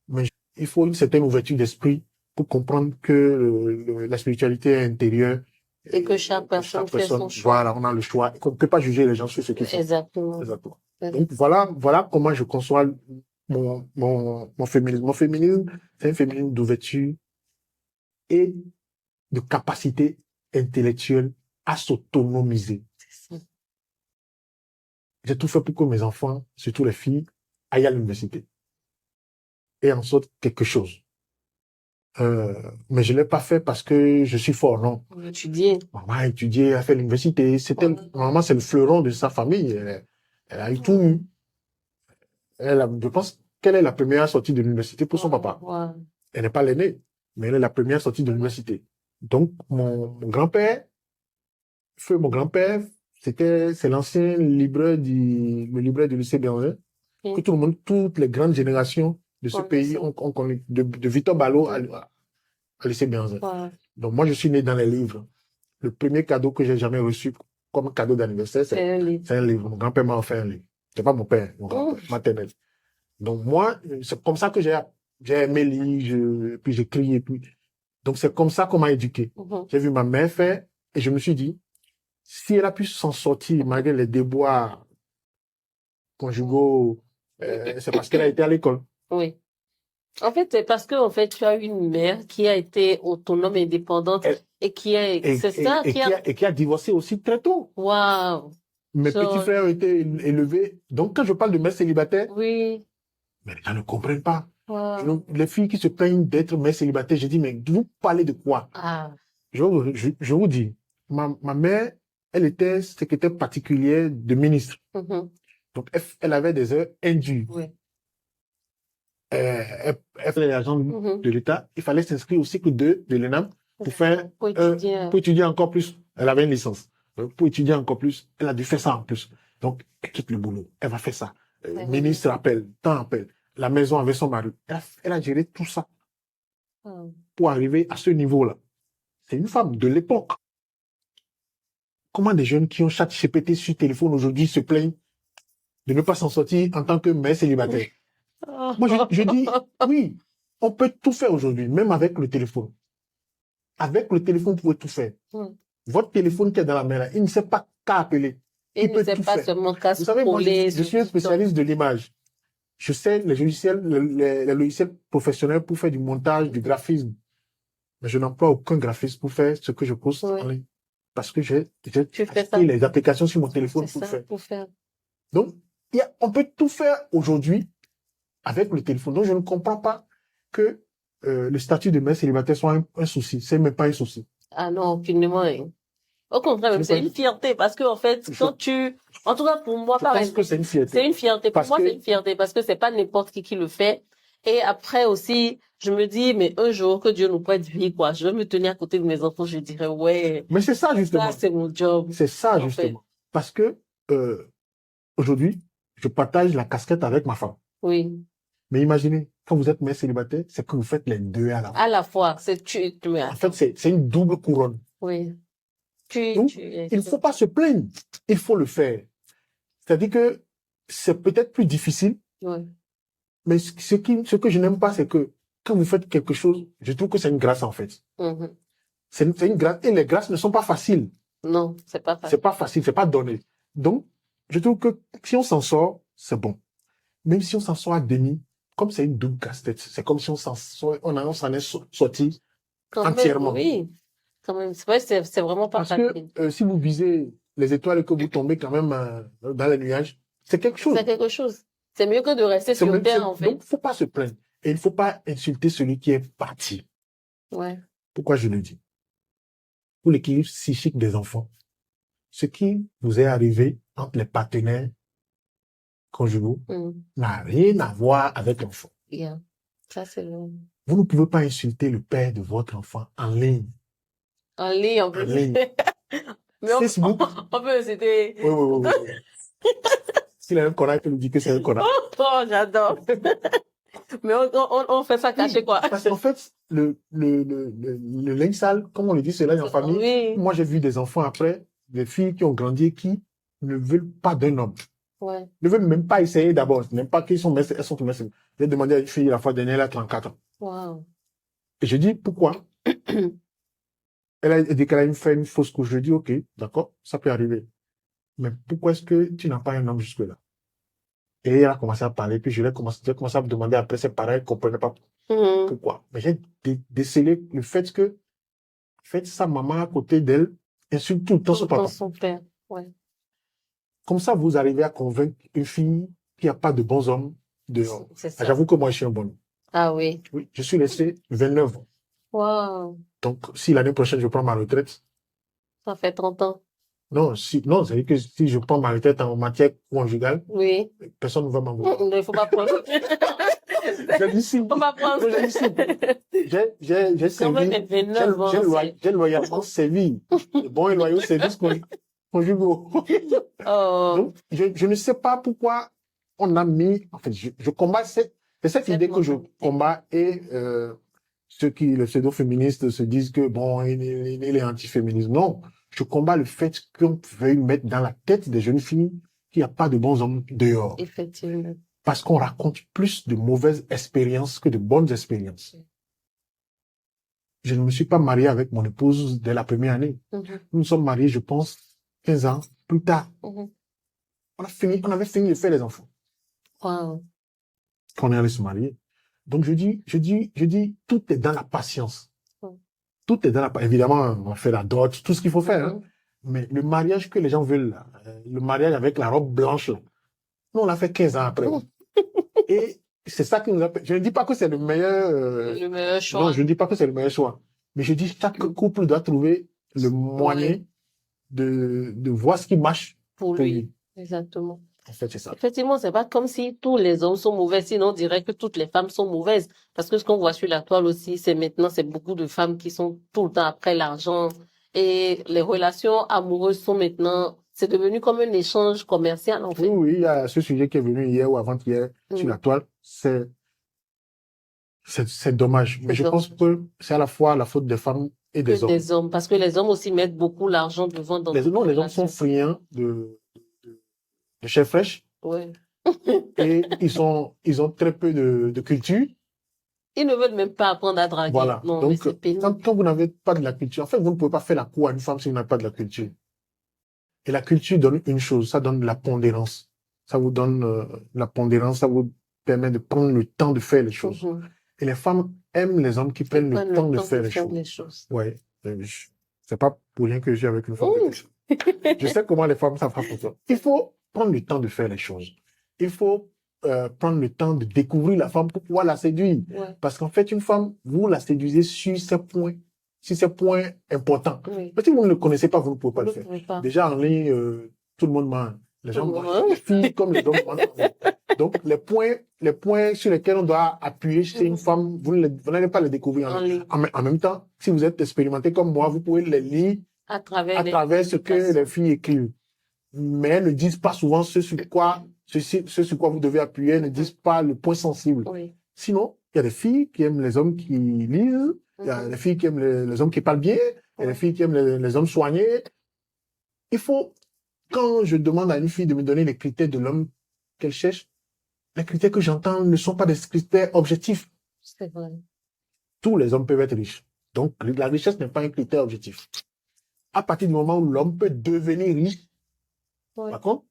mais il faut une certaine ouverture d'esprit pour comprendre que la spiritualité est intérieure. Et que chaque personne fait son choix. Voilà, on a le choix. Et qu'on ne peut pas juger les gens sur ce qu'ils font. Exactement. Exactement. Donc, voilà comment je conçois mon féminisme. Mon féminisme, c'est un féminisme d'ouverture et de capacité intellectuelle à s'autonomiser. C'est ça. J'ai tout fait pour que mes enfants, surtout les filles, aillent à l'université et en sortent quelque chose. Mais je l'ai pas fait parce que je suis fort, non. On étudier. Maman a étudié, a fait l'université. Maman, c'est le fleuron de sa famille. Elle a eu tout eu. Je pense qu'elle est la première sortie de l'université pour son papa. Ouais. Elle n'est pas l'aînée, mais elle est la première sortie de l'université. Donc, mon grand-père, mon grand-père, c'est l'ancien libraire le libraire du lycée Béranger, que tout le monde, toutes les grandes générations de ce pays ont connu, de Victor Ballot à lycée Béranger. Ouais. Donc, moi, je suis né dans les livres. Le premier cadeau que j'ai jamais reçu comme cadeau d'anniversaire, c'est un livre. Mon grand-père m'a offert un livre. C'est pas mon père, mon grand-père, maternel. Donc, moi, c'est comme ça que j'ai aimé lire, puis j'écris, et puis. Donc, c'est comme ça qu'on m'a éduqué. J'ai vu ma mère faire, et je me suis dit, si elle a pu s'en sortir malgré les déboires conjugaux, c'est parce qu'elle a été à l'école. Oui. En fait, c'est parce que, en fait, tu as une mère qui a été autonome, indépendante, et qui a divorcé aussi très tôt. Waouh. Mes petits frères ont été élevés. Donc, quand je parle de mère célibataire, oui. Mais les gens ne comprennent pas. Wow. Les filles qui se plaignent d'être mère célibataire, je dis, mais vous parlez de quoi? Ah. Je vous dis, ma mère, elle était secrétaire particulière de ministre. Mm-hmm. Donc, elle avait des heures indues. Oui. elle faisait l'agent Mhm. de l'État. Il fallait s'inscrire au cycle 2 de l'ENAM pour faire, Pour étudier. pour étudier encore plus. Elle avait une licence. Pour étudier encore plus, elle a dû faire ça en plus. Donc, elle quitte le boulot. Elle va faire ça. Ministre appelle, temps appelle. La maison avec son mari. Elle a géré tout ça Mhm. pour arriver à ce niveau-là. C'est une femme de l'époque. Comment des jeunes qui ont ChatGPT sur téléphone aujourd'hui se plaignent de ne pas s'en sortir en tant que mère célibataire? Moi, je dis, oui, on peut tout faire aujourd'hui, même avec le téléphone. Avec le téléphone, vous pouvez tout faire. Mhm. Votre téléphone qui est dans la main, là, il ne sait pas qu'à appeler. Il Il ne peut sait tout pas faire. seulement qu'à Vous savez, moi, scroller je sur suis un TikTok. spécialiste de l'image. Je sais les logiciels, les logiciels professionnels pour faire du montage, du graphisme. Mais je n'emploie aucun graphiste pour faire ce que je poste Oui. en ligne. Parce que j'ai Tu fais acheté ça. les applications sur mon téléphone C'est pour le ça, faire. pour faire. Donc, on peut tout faire aujourd'hui avec le téléphone. Donc, je ne comprends pas que le statut de mère célibataire soit un souci. C'est même pas un souci. Ah non, aucunement. Hein. Au contraire, même, Je c'est pense- une fierté parce que, en fait, Je- quand tu, en tout cas, pour moi, Je par pense exemple, que c'est une fierté. c'est une fierté. Pour Parce moi, que- c'est une fierté parce que c'est pas n'importe qui le fait. Et après aussi, je me dis, mais un jour que Dieu nous prête vie, quoi, je vais me tenir à côté de mes enfants, je dirais, ouais, Mais c'est ça, justement. ça, c'est mon job. C'est ça, En justement. Parce que aujourd'hui, je partage la casquette avec ma femme. Oui. Mais imaginez, quand vous êtes mère célibataire, c'est que vous faites les deux à la fois. À la fois, c'est mais En fait, attends. c'est une double couronne. Oui. Donc, il ne faut pas se plaindre. Il faut le faire. C'est-à-dire que c'est peut-être plus difficile, Oui. mais ce que je n'aime pas, c'est que quand vous faites quelque chose, je trouve que c'est une grâce, en fait. Mhm. C'est une grâce. Et les grâces ne sont pas faciles. Non, c'est pas facile. C'est pas facile, c'est pas donné. Donc, je trouve que si on s'en sort, c'est bon. Même si on s'en sort à demi, comme c'est une double casse-tête, c'est comme si on s'en est sorti Quand même, entièrement. oui. Quand même, c'est vrai, c'est vraiment pas Parce facile. que si vous visez les étoiles et que vous tombez quand même dans les nuages, c'est quelque chose. C'est quelque chose. C'est mieux que de rester C'est sur même- terre, en fait. Donc, faut pas se plaindre. Et il ne faut pas insulter celui qui est parti. Ouais. Pourquoi je le dis? Pour l'équilibre psychique des enfants, ce qui vous est arrivé entre les partenaires conjugaux Mm. n'a rien à voir avec l'enfant. Yeah. Ça, c'est le... Vous ne pouvez pas insulter le père de votre enfant en ligne. En ligne, en En plus. ligne. Mais Facebook. on peut, c'était... Oui. S'il a un connard, il peut lui dire que c'est un connard. Oh, j'adore. Mais on fait ça caché, quoi. Parce qu'en fait, le linge sale, comme on le dit, c'est là en famille. Oui. Moi, j'ai vu des enfants après, des filles qui ont grandi et qui ne veulent pas d'un homme. Ouais. Ne veulent même pas essayer d'abord. Même pas qu'ils sont elles sont messes. J'ai demandé à une fille la fois dernière, elle a 34 ans. Wow. Et je dis, pourquoi? Elle a dit qu'elle a fait une fausse couche. Je dis, ok, d'accord, ça peut arriver. Mais pourquoi est-ce que tu n'as pas un homme jusque-là? Et elle a commencé à parler, puis j'ai commencé à me demander après, c'est pareil, elle ne comprenait pas Mhm. pourquoi. Mais j'ai décelé le fait que, en fait, sa maman à côté d'elle insulte tout le temps son Dans papa. son père. Ouais. Comme ça, vous arrivez à convaincre une fille qu'il n'y a pas de bons hommes dehors. C'est ça. J'avoue que moi, je suis un bon homme. Ah oui. Oui, je suis resté 29 ans. Wow. Donc, si l'année prochaine, je prends ma retraite, Ça fait 30 ans. non, c'est-à-dire que si je prends ma retraite en matière conjugale, Oui. personne ne va m'en vouloir. Il faut pas prendre. J'ai dit si. Faut pas prendre. J'ai dit si. J'ai Quand même, servi, 29 ans. j'ai loyalement servi. De bons et loyaux services conjugaux. Oh. Donc, je ne sais pas pourquoi on a mis, en fait, je combats c'est cette idée que je combats et, les pseudo-féministes se disent que bon, il est anti-féministe. Non. Je combats le fait qu'on veuille mettre dans la tête des jeunes filles qu'il n'y a pas de bons hommes dehors. Effectivement. Parce qu'on raconte plus de mauvaises expériences que de bonnes expériences. Je ne me suis pas marié avec mon épouse dès la première année. Mhm. Nous nous sommes mariés, je pense, 15 ans plus tard. Mhm. On avait fini de faire les enfants. Wow. Quand on est allé se marier. Donc je dis, tout est dans la patience. Tout est dans la patience. Évidemment, on fait la dot, tout ce qu'il faut faire. Hein. Mais le mariage que les gens veulent, là, le mariage avec la robe blanche, là, nous, on l'a fait 15 ans après. Et c'est ça qui nous a... Je ne dis pas que c'est le meilleur... Le meilleur choix. Non, je ne dis pas que c'est le meilleur choix. Mais je dis chaque couple doit trouver le moyen de voir ce qui marche pour lui. Exactement. En fait, c'est ça. Effectivement, c'est pas comme si tous les hommes sont mauvais, sinon on dirait que toutes les femmes sont mauvaises. Parce que ce qu'on voit sur la toile aussi, c'est beaucoup de femmes qui sont tout le temps après l'argent. Et les relations amoureuses sont maintenant, c'est devenu comme un échange commercial, en Oui, fait. oui, il y a ce sujet qui est venu hier ou avant-hier sur la toile. C'est dommage. Mais C'est je pense que c'est à la fois la faute des femmes et que des hommes. des hommes. Parce que les hommes aussi mettent beaucoup l'argent devant dans toutes Non, les les hommes sont relations. friands de chair fraîche Ouais. et ils ont très peu de culture. Ils ne veulent même pas apprendre à draguer. Voilà. Non, mais Donc, c'est pénible. quand vous n'avez pas de la culture, en fait, vous ne pouvez pas faire la cour à une femme si vous n'avez pas de la culture. Et la culture donne une chose, ça donne la pondérance. Ça vous donne la pondérance, ça vous permet de prendre le temps de faire les choses. Mhm. Et les femmes aiment les hommes qui Ils prennent le prennent temps le de temps faire de les faire choses. les choses. Ouais. C'est pas pour rien que je suis avec une femme. Mmh. Je sais comment les femmes savent faire ça. Il faut prendre le temps de faire les choses. Il faut prendre le temps de découvrir la femme pour pouvoir la séduire. Ouais. Parce qu'en fait, une femme, vous la séduisez sur ces points importants. Oui. Mais si vous ne le connaissez pas, vous ne pouvez pas Vous le ne faire. pouvez pas. Déjà en ligne, tout le monde ment. Les gens Tout le mentent. monde. Les filles comme les hommes mentent. Donc, les points sur lesquels on doit appuyer chez une femme, vous n'allez pas les découvrir En en ligne. ligne. En même temps, si vous êtes expérimenté comme moi, vous pouvez les lire À travers à les travers ce que publications. les filles écrivent. Mais elles ne disent pas souvent ce sur quoi vous devez appuyer, elles ne disent pas le point sensible. Oui. Sinon, il y a des filles qui aiment les hommes qui lisent, il y a des filles qui aiment les hommes qui parlent bien, il y a des filles qui aiment les hommes soignés. Il faut, quand je demande à une fille de me donner les critères de l'homme qu'elle cherche, les critères que j'entends ne sont pas des critères objectifs. C'est vrai. Tous les hommes peuvent être riches. Donc, la richesse n'est pas un critère objectif. À partir du moment où l'homme peut devenir riche, Ouais. par contre,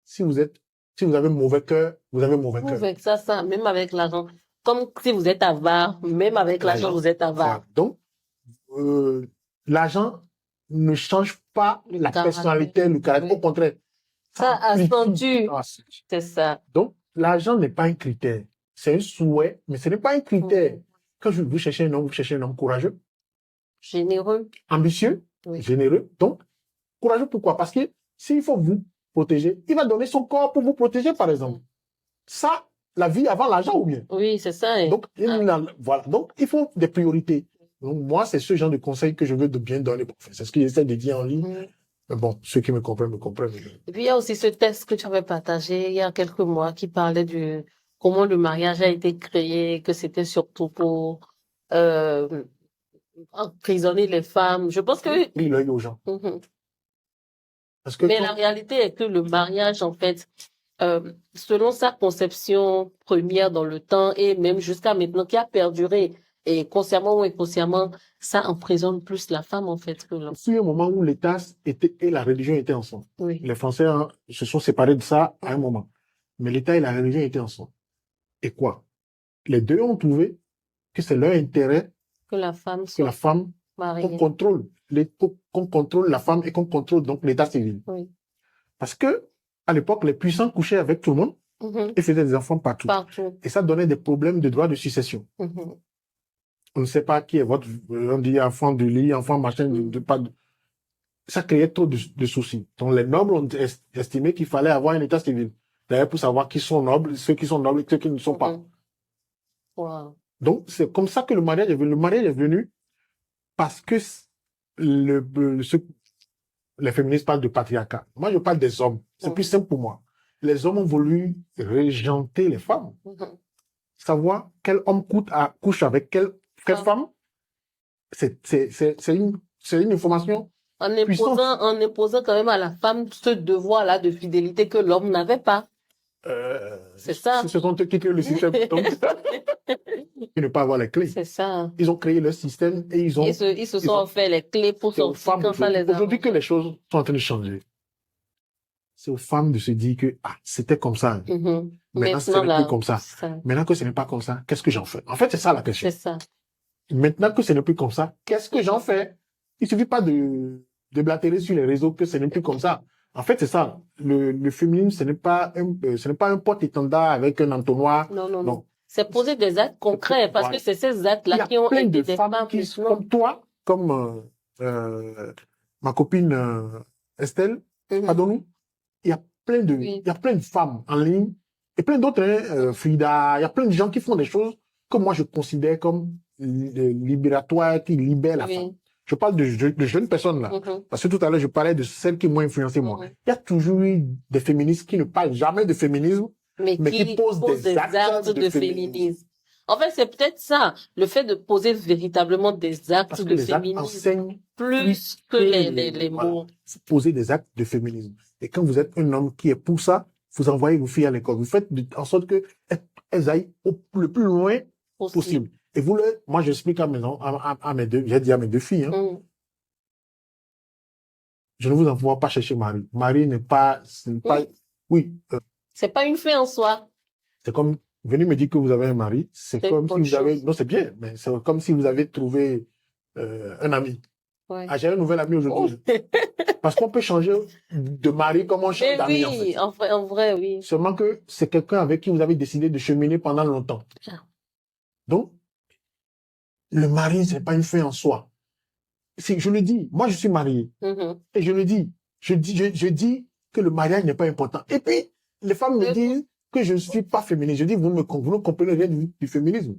si vous avez mauvais cœur, vous avez mauvais cœur. Avec ça, même avec l'argent. Comme si vous êtes avare, même avec l'argent, vous êtes avare. Voilà. Donc, l'argent ne change pas Le la caractère. personnalité, le caractère. Oui. Au contraire, Ça accentue. Ah, C'est ça. donc, l'argent n'est pas un critère. C'est un souhait, mais ce n'est pas un critère. Quand vous cherchez un homme, vous cherchez un homme courageux, Généreux. ambitieux, Oui. généreux. Donc, courageux, pourquoi? Parce que s'il faut vous protéger, il va donner son corps pour vous protéger, par exemple. Ça, la vie avant l'argent ou bien? Oui, c'est ça. Donc, voilà. Donc, il faut des priorités. Donc, moi, c'est ce genre de conseils que je veux de bien donner. Enfin, c'est ce que j'essaie de dire en ligne. Mais bon, ceux qui me comprennent, me comprennent. Et puis, il y a aussi ce texte que tu avais partagé il y a quelques mois qui parlait de comment le mariage a été créé, que c'était surtout pour emprisonner les femmes. Je pense que... Oui, l'œil aux gens. Parce que Mais la réalité est que le mariage, en fait, selon sa conception première dans le temps et même jusqu'à maintenant, qui a perduré, et consciemment ou inconsciemment, ça emprisonne plus la femme, en fait, que l'homme. Il y a un moment où l'État et la religion étaient ensemble. Oui. Les Français se sont séparés de ça à un moment. Mais l'État et la religion étaient ensemble. Et quoi? Les deux ont trouvé que c'est leur intérêt que la femme qu'on contrôle la femme et qu'on contrôle donc l'État civil. Oui. Parce que, à l'époque, les puissants couchaient avec tout le monde et faisaient des enfants partout. Et ça donnait des problèmes de droit de succession. On ne sait pas qui est on dit enfant du lit, enfant machin, ça créait trop de soucis. Donc les nobles ont estimé qu'il fallait avoir un état civil. D'ailleurs, pour savoir qui sont nobles, ceux qui sont nobles et ceux qui ne sont pas. Wow. Donc c'est comme ça que le mariage est venu. Le mariage est venu parce que les féministes parlent de patriarcat. Moi, je parle des hommes. C'est plus simple pour moi. Les hommes ont voulu régenter les femmes. Savoir quel homme couche avec quelle femme, c'est une information. En imposant quand même à la femme ce devoir-là de fidélité que l'homme n'avait pas. C'est ça. Ce sont eux qui créent le système. Donc, et ne pas avoir les clés. C'est ça. Ils ont créé leur système et ils se sont fait les clés pour sortir quand ça les a. Aujourd'hui que les choses sont en train de changer, c'est aux femmes de se dire que c'était comme ça. Maintenant, ce n'est plus comme ça. Maintenant que ce n'est pas comme ça, qu'est-ce que j'en fais? En fait, c'est ça la question. C'est ça. Maintenant que ce n'est plus comme ça, qu'est-ce que j'en fais? Il suffit pas de blatérer sur les réseaux que ce n'est plus comme ça. En fait, c'est ça. Le féminisme, ce n'est pas un porte-étendard avec un entonnoir. Non. C'est poser des actes concrets parce que c'est ces actes-là qui ont aidé des femmes qui comme toi, comme ma copine Estelle, pardonne-nous. Il y a Oui. il y a plein de femmes en ligne et plein d'autres, hein, Frida, il y a plein de gens qui font des choses que moi je considère comme libératoires, qui libèrent la femme. Oui. Je parle de jeunes personnes là. Mhm. Parce que tout à l'heure, je parlais de celles qui m'ont influencé moi. Mhm. Il y a toujours eu des féministes qui ne parlent jamais de féminisme, Mais mais qui qui posent pose des des actes actes de de féminisme. féminisme. En fait, c'est peut-être ça, le fait de poser véritablement des actes Parce que de les actes féminisme, enseignent plus que les voilà. mots. Vous posez des actes de féminisme. Et quand vous êtes un homme qui est pour ça, vous envoyez vos filles à l'école. Vous faites en sorte que elles aillent le plus loin possible. Et vous, moi, j'explique à mes deux, j'ai dit à mes deux filles, hein, Mm. je ne vous envoie pas chercher Marie. Marie n'est pas, oui, C'est pas une fin en soi. c'est comme, venez me dire que vous avez un mari, c'est C'est comme une si bonne vous avez, chose. non, c'est bien, mais c'est comme si vous avez trouvé un ami. Ouais. Ah, j'ai un nouvel ami aujourd'hui. Parce qu'on peut changer de mari comme on change Mais d'amis, en oui, fait. en vrai, oui. Seulement que c'est quelqu'un avec qui vous avez décidé de cheminer pendant longtemps. Ah. Donc, le mari, c'est pas une fin en soi. Je le dis, moi je suis marié. Mhm. Et je le dis, je dis que le mariage n'est pas important. Et puis, les femmes me disent que je ne suis pas féministe. Je dis, vous ne comprenez rien du féminisme.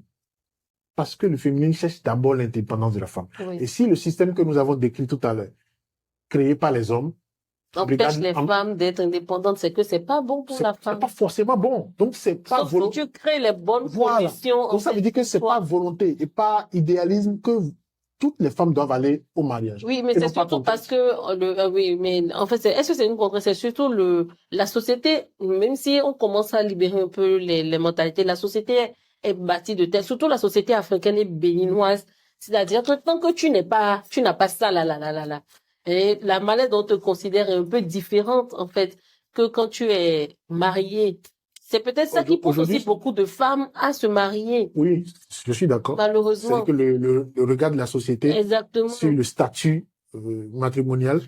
Parce que le féminisme cherche d'abord l'indépendance de la femme. Oui. Et si le système que nous avons décrit tout à l'heure, créé par les hommes, Empêche les femmes d'être indépendantes, c'est que c'est pas bon pour la femme. C'est pas forcément bon. Donc, c'est pas Sauf si tu crées les bonnes voilà. conditions. Donc, ça veut dire que c'est pas volonté et pas idéalisme que toutes les femmes doivent aller au mariage. Oui, mais c'est surtout parce que oui, mais en fait, est-ce que c'est une contrainte? C'est surtout la société, même si on commence à libérer un peu les mentalités, la société est bâtie de telle, surtout la société africaine et béninoise. C'est-à-dire que tant que tu n'as pas ça, là. Et la manière dont on te considère est un peu différente, en fait, que quand tu es marié. C'est peut-être ça qui pousse aussi beaucoup de femmes à se marier. Oui, je suis d'accord. Malheureusement. C'est que le regard de la société Exactement. sur le statut matrimonial.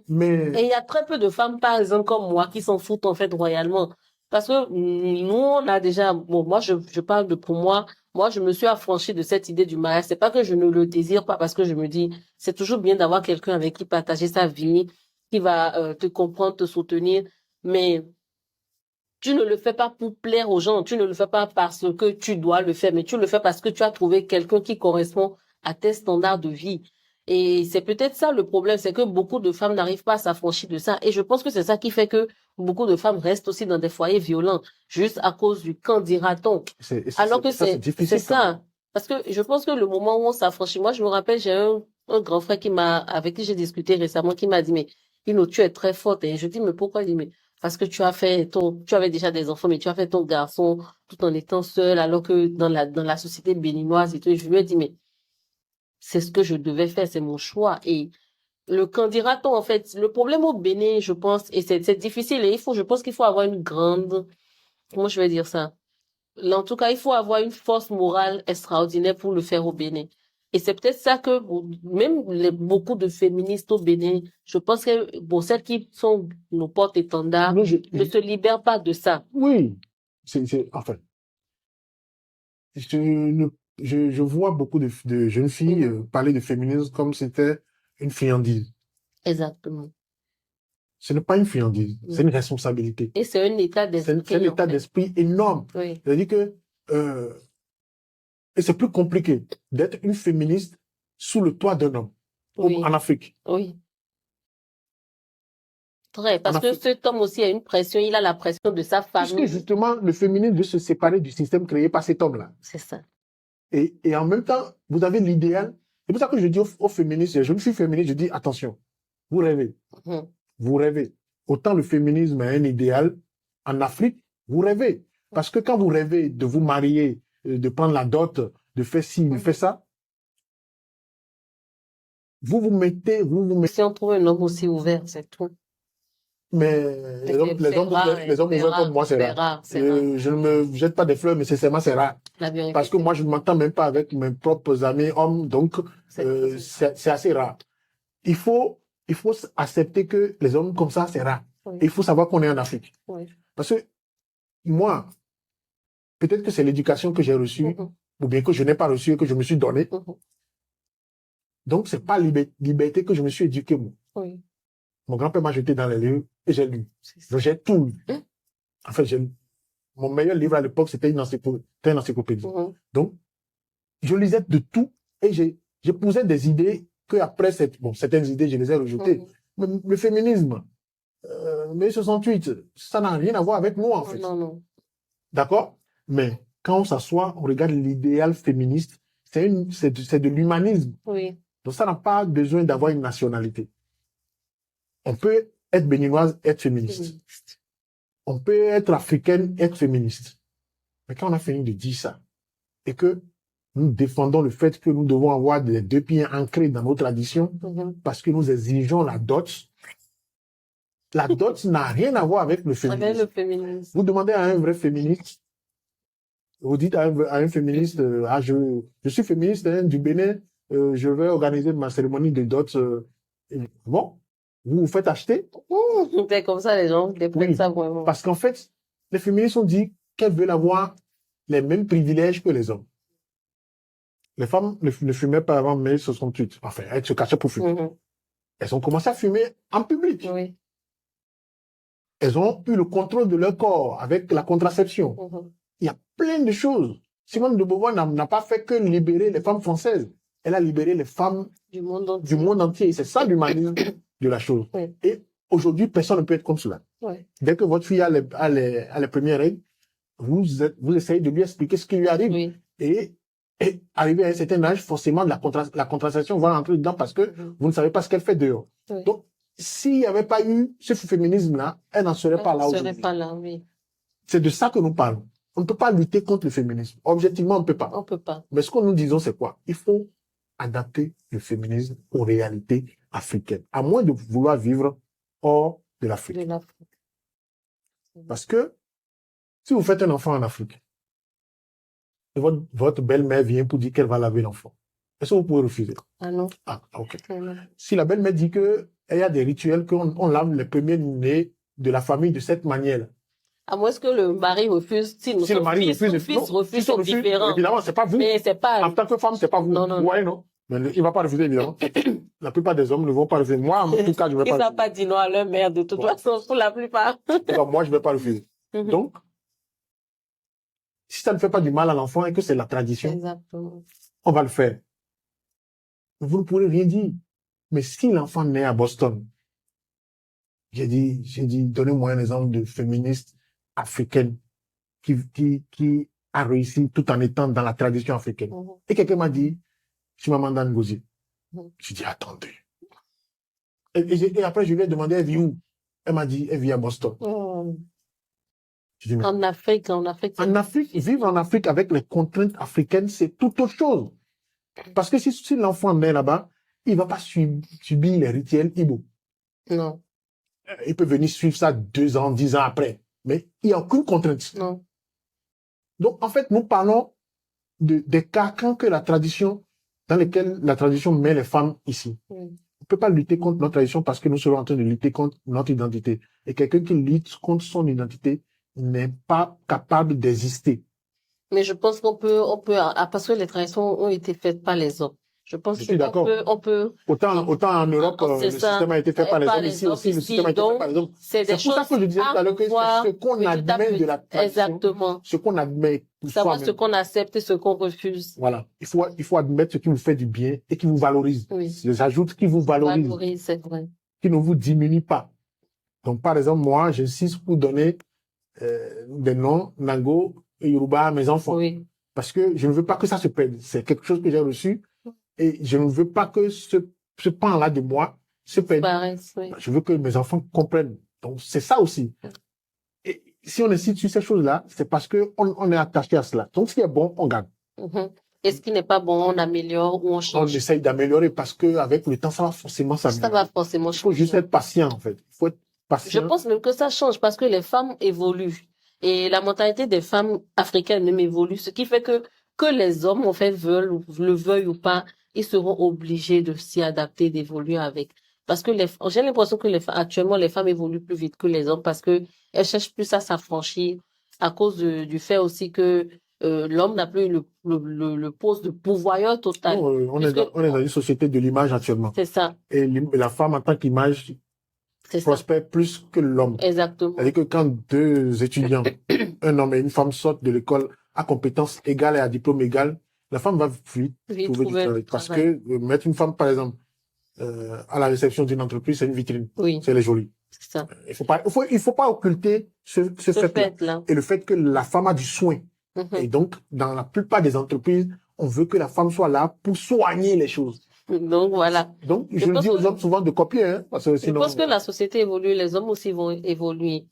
Mais... Et il y a très peu de femmes, par exemple, comme moi, qui s'en foutent, en fait, royalement. Parce que nous, on a déjà, bon, moi, je parle de pour moi, je me suis affranchie de cette idée du mariage. C'est pas que je ne le désire pas, parce que je me dis, c'est toujours bien d'avoir quelqu'un avec qui partager sa vie, qui va te comprendre, te soutenir, mais tu ne le fais pas pour plaire aux gens, tu ne le fais pas parce que tu dois le faire, mais tu le fais parce que tu as trouvé quelqu'un qui correspond à tes standards de vie. Et c'est peut-être ça le problème, c'est que beaucoup de femmes n'arrivent pas à s'affranchir de ça. Et je pense que c'est ça qui fait que beaucoup de femmes restent aussi dans des foyers violents, juste à cause du quand dira-t-on. Alors que c'est ça. Parce que je pense que le moment où on s'affranchit, moi je me rappelle, j'ai un grand frère avec qui j'ai discuté récemment, qui m'a dit, mais Ino, tu es très forte. Et je dis, mais pourquoi? Il dit, mais parce que tu avais déjà des enfants, mais tu as fait ton garçon tout en étant seul, alors que dans la société béninoise et tout. Et je lui ai dit, mais c'est ce que je devais faire, c'est mon choix. Et le qu'en dira-t-on, en fait, le problème au Bénin, je pense, et c'est difficile, et je pense qu'il faut avoir une grande, comment je vais dire ça? En tout cas, il faut avoir une force morale extraordinaire pour le faire au Bénin. Et c'est peut-être ça que, même beaucoup de féministes au Bénin, je pense que, bon, celles qui sont nos porte-étendards, ne se libèrent pas de ça. Oui. Enfin, je vois beaucoup de jeunes filles parler de féminisme comme c'était une friandise. Exactement. Ce n'est pas une friandise, c'est une responsabilité. Et c'est un état d'esprit. C'est un état d'esprit énorme. Oui. C'est-à-dire que, et c'est plus compliqué d'être une féministe sous le toit d'un homme en Afrique. Oui. Très, parce que cet homme aussi a une pression, il a la pression de sa famille. Puisque justement, le féminisme veut se séparer du système créé par cet homme-là. C'est ça. Et en même temps, vous avez l'idéal. C'est pour ça que je dis aux féministes, je me suis féministe, je dis attention, vous rêvez. Vous rêvez. Autant le féminisme est un idéal, en Afrique, vous rêvez. Parce que quand vous rêvez de vous marier, de prendre la dot, de faire ci, de faire ça, vous vous mettez... Si on trouve un homme aussi ouvert, c'est tout. Mais les hommes ouverts comme moi, c'est rare. Je ne me jette pas des fleurs, mais sincèrement, c'est rare. Parce que moi, je ne m'entends même pas avec mes propres amis hommes, donc c'est assez rare. Il faut accepter que les hommes comme ça, c'est rare. Oui. Et il faut savoir qu'on est en Afrique. Oui. Parce que moi, peut-être que c'est l'éducation que j'ai reçue, ou bien que je n'ai pas reçue et que je me suis donnée. Donc, c'est pas liberté que je me suis éduqué, moi. Oui. Mon grand-père m'a jeté dans les lieux et j'ai lu. C'est ça. Donc, j'ai tout lu. Hein? En fait, mon meilleur livre à l'époque, c'était une encyclopédie. Mhm. Donc, je lisais de tout et j'épousais des idées que après certaines idées, je les ai rejetées. Mhm. Mais le féminisme, mai 68, ça n'a rien à voir avec moi, en fait. Non, non. D'accord? Mais quand on s'assoit, on regarde l'idéal féministe, c'est de l'humanisme. Oui. Donc, ça n'a pas besoin d'avoir une nationalité. On peut être béninoise, être féministe. Féministe. On peut être africaine, être féministe. Mais quand on a fini de dire ça, et que nous défendons le fait que nous devons avoir les deux pieds ancrés dans nos traditions, Mhm. parce que nous exigeons la dot. La dot n'a rien à voir avec le Avec féminisme. le féminisme. Vous demandez à un vrai féministe, vous dites à un féministe, je suis féministe hein, du Bénin, je vais organiser ma cérémonie de dot. Bon, vous vous faites acheter. C'est comme ça, les gens déprennent Oui, ça vraiment. parce qu'en fait, les féministes ont dit qu'elles veulent avoir les mêmes privilèges que les hommes. Les femmes ne fumaient pas avant mai 68. Enfin, elles se cachaient pour fumer. Mhm. Elles ont commencé à fumer en public. Oui. Elles ont eu le contrôle de leur corps avec la contraception. Mhm. Il y a plein de choses. Simone de Beauvoir n'a pas fait que libérer les femmes françaises. Elle a libéré les femmes Du monde entier. du monde entier. C'est ça l'humanisme de la chose. Oui. Et aujourd'hui, personne ne peut être comme cela. Ouais. Dès que votre fille a les premières règles, vous essayez de lui expliquer ce qui lui arrive. Oui. Et arrivé à un certain âge, forcément, la contraception va rentrer dedans parce que vous ne savez pas ce qu'elle fait dehors. Oui. Donc, s'il n'y avait pas eu ce féminisme-là, elle n'en serait pas là Elle serait aujourd'hui. pas là, oui. C'est de ça que nous parlons. On ne peut pas lutter contre le féminisme. Objectivement, on ne peut pas. On peut pas. Mais ce que nous disons, c'est quoi? Il faut adapter le féminisme aux réalités africaines, à moins de vouloir vivre hors de l'Afrique. De l'Afrique. Parce que si vous faites un enfant en Afrique, et votre belle-mère vient pour dire qu'elle va laver l'enfant, est-ce que vous pouvez refuser? Ah non. Ah, ok. Non. Si la belle-mère dit qu'il y a des rituels qu'on lave les premiers nés de la famille de cette manière, À moins que le mari refuse. Si si le mari refuse, son fils non, refuse, si son c'est refus, différent. évidemment, c'est pas vous. Mais c'est pas. En tant que femme, c'est pas vous. Non, non, Vous voyez, non? Mais il va pas refuser, évidemment. La plupart des hommes ne vont pas refuser. Moi, en tout cas, je vais Ils pas savent refuser. pas dire non à leur mère, de toute Bon. façon, pour la plupart. Alors, moi, je vais pas refuser. Mhm. Donc, si ça ne fait pas du mal à l'enfant et que c'est la tradition, Exactement. on va le faire. Vous ne pourrez rien dire. Mais si l'enfant naît à Boston, j'ai dit, donnez-moi un exemple de féministe africaine qui a réussi tout en étant dans la tradition africaine. Mhm. Et quelqu'un m'a dit, Chimamanda Ngozi. Mhm. J'ai dit, attendez. Et après, je lui ai demandé, elle vit où? Elle m'a dit, elle vit à Boston. Mhm. Je dis, mais En Afrique, en Afrique, vivre en Afrique avec les contraintes africaines, c'est tout autre chose. Parce que si l'enfant naît là-bas, il va pas subir les rituels Igbo. Non, Il peut venir suivre ça 2 ans, 10 ans après. Mais il n'y a aucune contrainte. non. Donc, en fait, nous parlons des carcans dans lesquels la tradition met les femmes ici. Oui. On ne peut pas lutter contre notre tradition parce que nous sommes en train de lutter contre notre identité. Et quelqu'un qui lutte contre son identité n'est pas capable d'exister. Mais je pense parce que les traditions ont été faites par les hommes. Je pense Je suis d'accord. on peut, Autant en Europe, c'est le ça. système a été fait par les Par hommes. les Ici hommes aussi, le ici, système a été fait donc, par les hommes. c'est des C'est pour ça choses que je disais tout à l'heure que voir c'est ce qu'on petit à admet de la petit. tradition, Exactement. ce qu'on admet pour Savoir ce soi-même. qu'on accepte et ce qu'on refuse. Voilà. Il faut admettre ce qui vous fait du bien et qui vous valorise. Oui. J'ajoute qui vous valorise, Valorise, c'est vrai. qui ne vous diminue pas. Donc, par exemple, moi, j'insiste pour donner des noms, Nango et Yoruba à mes enfants. Oui. Parce que je ne veux pas que ça se perde. C'est quelque chose que j'ai reçu et je ne veux pas que ce pan-là de moi se perde. Pareil, oui. Je veux que mes enfants comprennent. Donc, c'est ça aussi. Et si on insiste sur ces choses-là, c'est parce que on est attaché à cela. Donc, ce qui est bon, on garde. Mhm. Et ce qui n'est pas bon, on améliore ou on On change. essaye d'améliorer parce que avec le temps, ça va forcément Ça s'améliorer. va forcément Il faut juste changer. être patient, en fait. Il faut être Je patient. pense même que ça change parce que les femmes évoluent et la mentalité des femmes africaines même évolue, ce qui fait que les hommes en fait le veuillent ou pas, ils seront obligés de s'y adapter, d'évoluer avec. Parce que j'ai l'impression que actuellement les femmes évoluent plus vite que les hommes parce que elles cherchent plus à s'affranchir à cause du fait aussi que l'homme n'a plus le poste de pourvoyeur total. On est dans une société de l'image actuellement. C'est ça. Et la femme en tant qu'image C'est ça. prospère plus que l'homme. Exactement. C'est-à-dire que quand deux étudiants, un homme et une femme sortent de l'école à compétences égales et à diplôme égal, la femme va vite Vite trouver du trouver travail. du Parce que travail. mettre une femme, par exemple, à la réception d'une entreprise, c'est une vitrine. Oui, C'est les jolies. c'est ça. Il faut pas occulter ce Ce fait-là. fait-là. Et le fait que la femme a du soin. Et Mhm. donc, dans la plupart des entreprises, on veut que la femme soit là pour soigner les choses. Donc, voilà. Donc, Je je le pense dis aux que, hommes souvent de copier, hein, parce que je sinon, pense que la société évolue, les hommes aussi vont évoluer.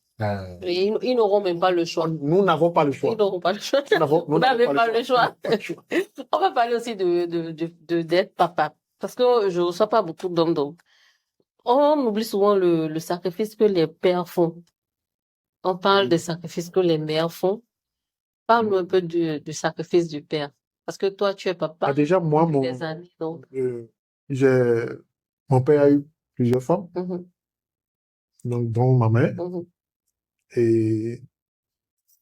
Et ils n'auront même pas le choix. nous n'avons pas le Ils choix. n'auront pas le choix. Nous Vous n'avons n'avez pas le choix. Pas le choix. On va parler aussi d'être papa. Parce que je reçois pas beaucoup d'hommes, donc. On oublie souvent le sacrifice que les pères font. On parle des sacrifices que les mères font. Parle-nous un peu du sacrifice du père. Parce que toi, tu es Ah, papa déjà, moi, depuis des années, donc. j'ai, mon père a eu plusieurs femmes, Mhm, donc, dont ma mère, mhm. et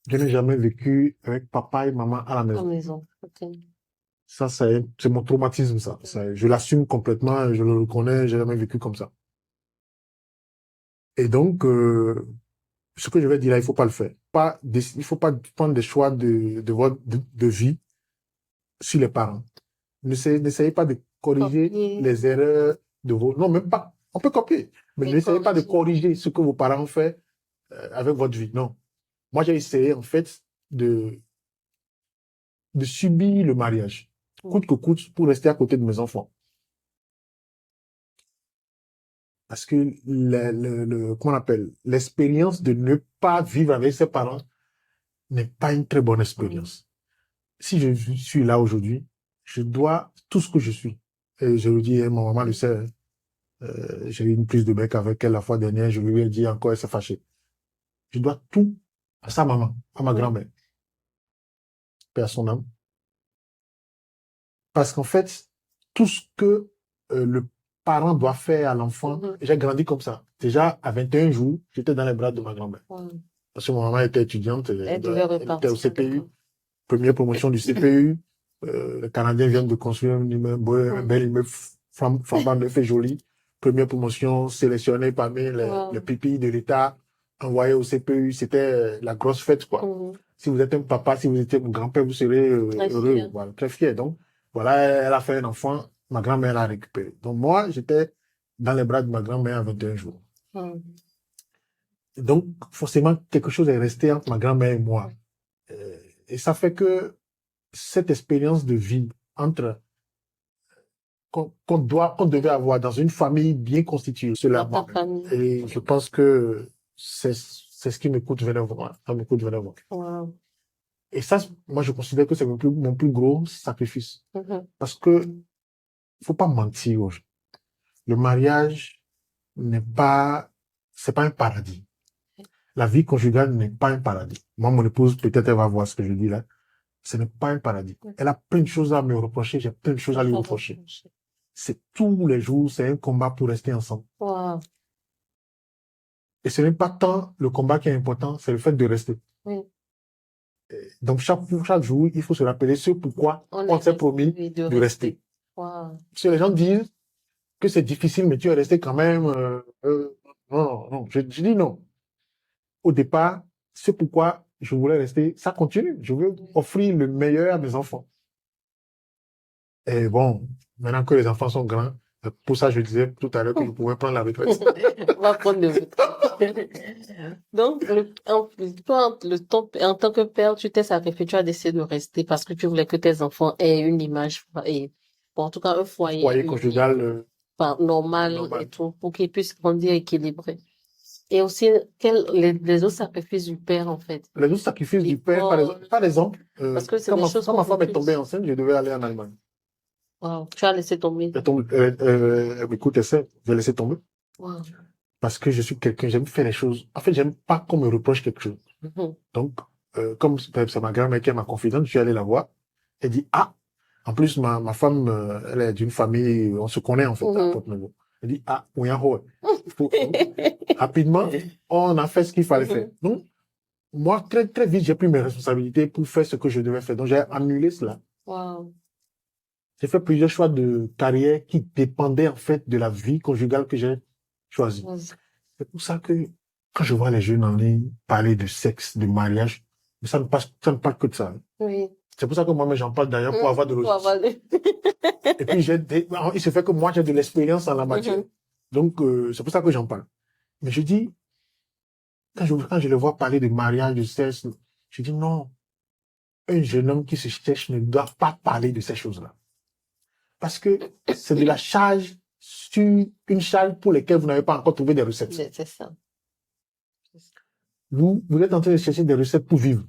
je n'ai jamais vécu avec papa et maman à la À la maison. maison. Ok. Ça, c'est mon traumatisme, ça. Je l'assume complètement, je le reconnais, j'ai jamais vécu comme ça. Et donc, ce que je vais dire là, il faut pas le faire. Il faut pas prendre des choix de vie sur les parents. N'essayez pas de corriger Copier, les erreurs de vos, non, même pas. On peut copier, mais mais n'essayez pas de corriger. corriger ce que vos parents ont fait avec votre vie. Non. Moi, j'ai essayé, en fait, de subir le mariage, coûte que coûte, pour rester à côté de mes enfants. Parce que comment on appelle, l'expérience de ne pas vivre avec ses parents n'est pas une très bonne expérience. Si je suis là aujourd'hui, je dois tout ce que je suis. Et je le dis, ma maman le sait, hein. J'ai eu une prise de bec avec elle la fois dernière, je lui ai dit encore, elle s'est fâchée. Je dois tout à sa maman, à ma Oui. grand-mère, paix à son âme. Parce qu'en fait, tout ce que le parent doit faire à l'enfant, Mhm. j'ai grandi comme ça. Déjà, à 21 jours, j'étais dans les bras de ma grand-mère. Ouais. Parce que ma maman était étudiante, Elle devait elle était au repartir. CPU, D'accord. première promotion du CPU. Les Canadiens viennent de construire un immeuble, un bel immeuble flambant neuf et joli. Première promotion sélectionnée parmi Wow. les pupilles de l'État, envoyée au CPU. C'était la grosse fête, quoi. Mhm. Si vous êtes un papa, si vous étiez mon grand-père, vous serez Très heureux, fière. voilà, très fier. Donc, voilà, elle a fait un enfant, ma grand-mère l'a récupéré. Donc, moi, j'étais dans les bras de ma grand-mère à 21 jours. Mhm. Donc, forcément, quelque chose est resté entre ma grand-mère et moi. Et ça fait que cette expérience de vie entre qu'on devait avoir dans une famille bien constituée, cela Dans ta famille. et je pense que c'est ce qui me coûte vraiment, ça me coûte vraiment. Wow. Et ça, moi, je considère que c'est mon plus gros sacrifice. Mhm. Parce que, faut pas mentir aux gens. Le mariage c'est pas un paradis. La vie conjugale n'est pas un paradis. Moi, mon épouse, peut-être elle va voir ce que je dis là. Ce n'est pas un paradis. Elle a plein de choses à me reprocher, j'ai plein de choses à lui reprocher. C'est tous les jours, c'est un combat pour rester ensemble. Wow. Et ce n'est pas tant le combat qui est important, c'est le fait de rester. Oui. Donc, chaque jour, il faut se rappeler ce pourquoi on s'est promis de rester. Wow. Parce que les gens disent que c'est difficile, mais tu es resté quand même. Non. Je dis non. Au départ, c'est pourquoi je voulais rester. Ça continue. Je veux offrir le meilleur à mes enfants. Et bon, maintenant que les enfants sont grands, pour ça, je disais tout à l'heure que je pouvais prendre la retraite. On va prendre de retraite. Donc, toi, en tant que père, tu t'es sacrifié, tu as décidé de rester parce que tu voulais que tes enfants aient une image, et, bon, en tout cas, un foyer, Foyer une vie, conjugal normal et normal. tout, pour qu'ils puissent grandir équilibrés. Et aussi, les autres sacrifices du père, en fait. Les autres sacrifices du père, par exemple, Parce que c'est quand des choses quand ma femme est qu'on tombée enceinte, je devais aller en Allemagne. Wow. Tu as laissé tomber. Écoute, j'ai laissé tomber. Wow. Parce que je suis quelqu'un, j'aime faire les choses. En fait, j'aime pas qu'on me reproche quelque chose. Mhm. Donc, comme c'est ma grand-mère qui est ma confidente, je suis allé la voir. Elle dit, ah, en plus, ma femme, elle est d'une famille, on se connaît en fait, à Porte-Nouveau. Elle dit, ah, oui, rapidement, on a fait ce qu'il fallait faire. Donc, moi, très, très vite, j'ai pris mes responsabilités pour faire ce que je devais faire. Donc, j'ai annulé cela. Wow. J'ai fait plusieurs choix de carrière qui dépendaient en fait de la vie conjugale que j'ai choisie. C'est pour ça que quand je vois les jeunes en ligne parler de sexe, de mariage, mais ça ne parle que de ça. Oui. C'est pour ça que moi, j'en parle d'ailleurs pour avoir de Pour l'audience. avoir des- Et puis, il se fait que moi, j'ai de l'expérience en la matière. Mhm. Donc, c'est pour ça que j'en parle. Mais je dis, quand je les vois parler de mariage, de sexe, je dis non. Un jeune homme qui se cherche ne doit pas parler de ces choses-là. Parce que c'est de la charge sur une charge pour laquelle vous n'avez pas encore trouvé des recettes. C'est ça. Vous êtes en train de chercher des recettes pour vivre.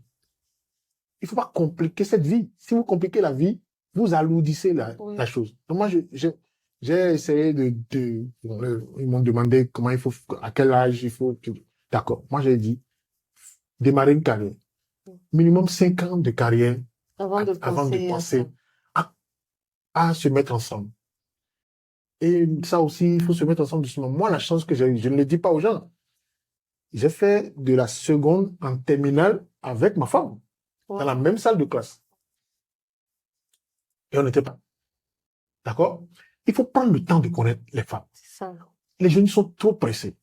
Il ne faut pas compliquer cette vie. Si vous compliquez la vie, vous alourdissez Oui. la chose. Donc moi, j'ai essayé ils m'ont demandé comment il faut, à quel âge il faut. D'accord. Moi, j'ai dit, démarrer une carrière. Minimum 5 ans de carrière Avant de penser à à se mettre ensemble. Et ça aussi, il faut se mettre ensemble doucement. Moi, la chance que j'ai, je ne le dis pas aux gens. J'ai fait de la seconde en terminale avec ma femme, Ouais. dans la même salle de classe. Et on n'était pas. D'accord? Il faut prendre le temps de connaître les femmes. C'est ça. Les jeunes sont trop pressés.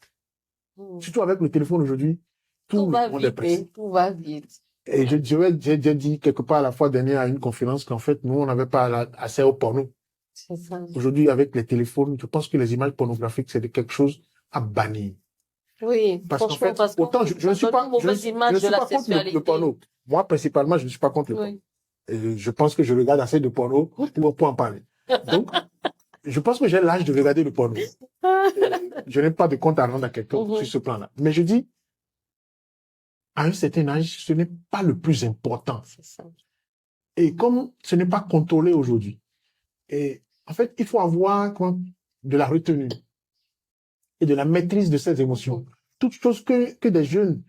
Mm. Surtout avec le téléphone aujourd'hui, tout Tout le va monde est vite, pressé. tout va vite. Et j'ai dit quelque part la fois dernière à une conférence qu'en fait, nous, on n'avait pas accès au porno. C'est ça. Aujourd'hui, avec les téléphones, je pense que les images pornographiques, c'est quelque chose à bannir. Oui, Parce qu'en franchement, fait, parce autant qu'on je ne suis donne pas, une mauvaise image de la pas contre sexualité. le porno. Moi, principalement, je ne suis pas contre le porno. Oui. Et je pense que je regarde assez de porno pour en parler. Donc, je pense que j'ai l'âge de regarder le porno. Je n'ai pas de compte à rendre à quelqu'un Mhm. sur ce plan-là. Mais je dis, à un certain âge, ce n'est pas le plus important. C'est ça. Et comme ce n'est pas contrôlé aujourd'hui, et en fait, il faut avoir de la retenue et de la maîtrise de ses émotions. Mhm. Toutes choses que des jeunes,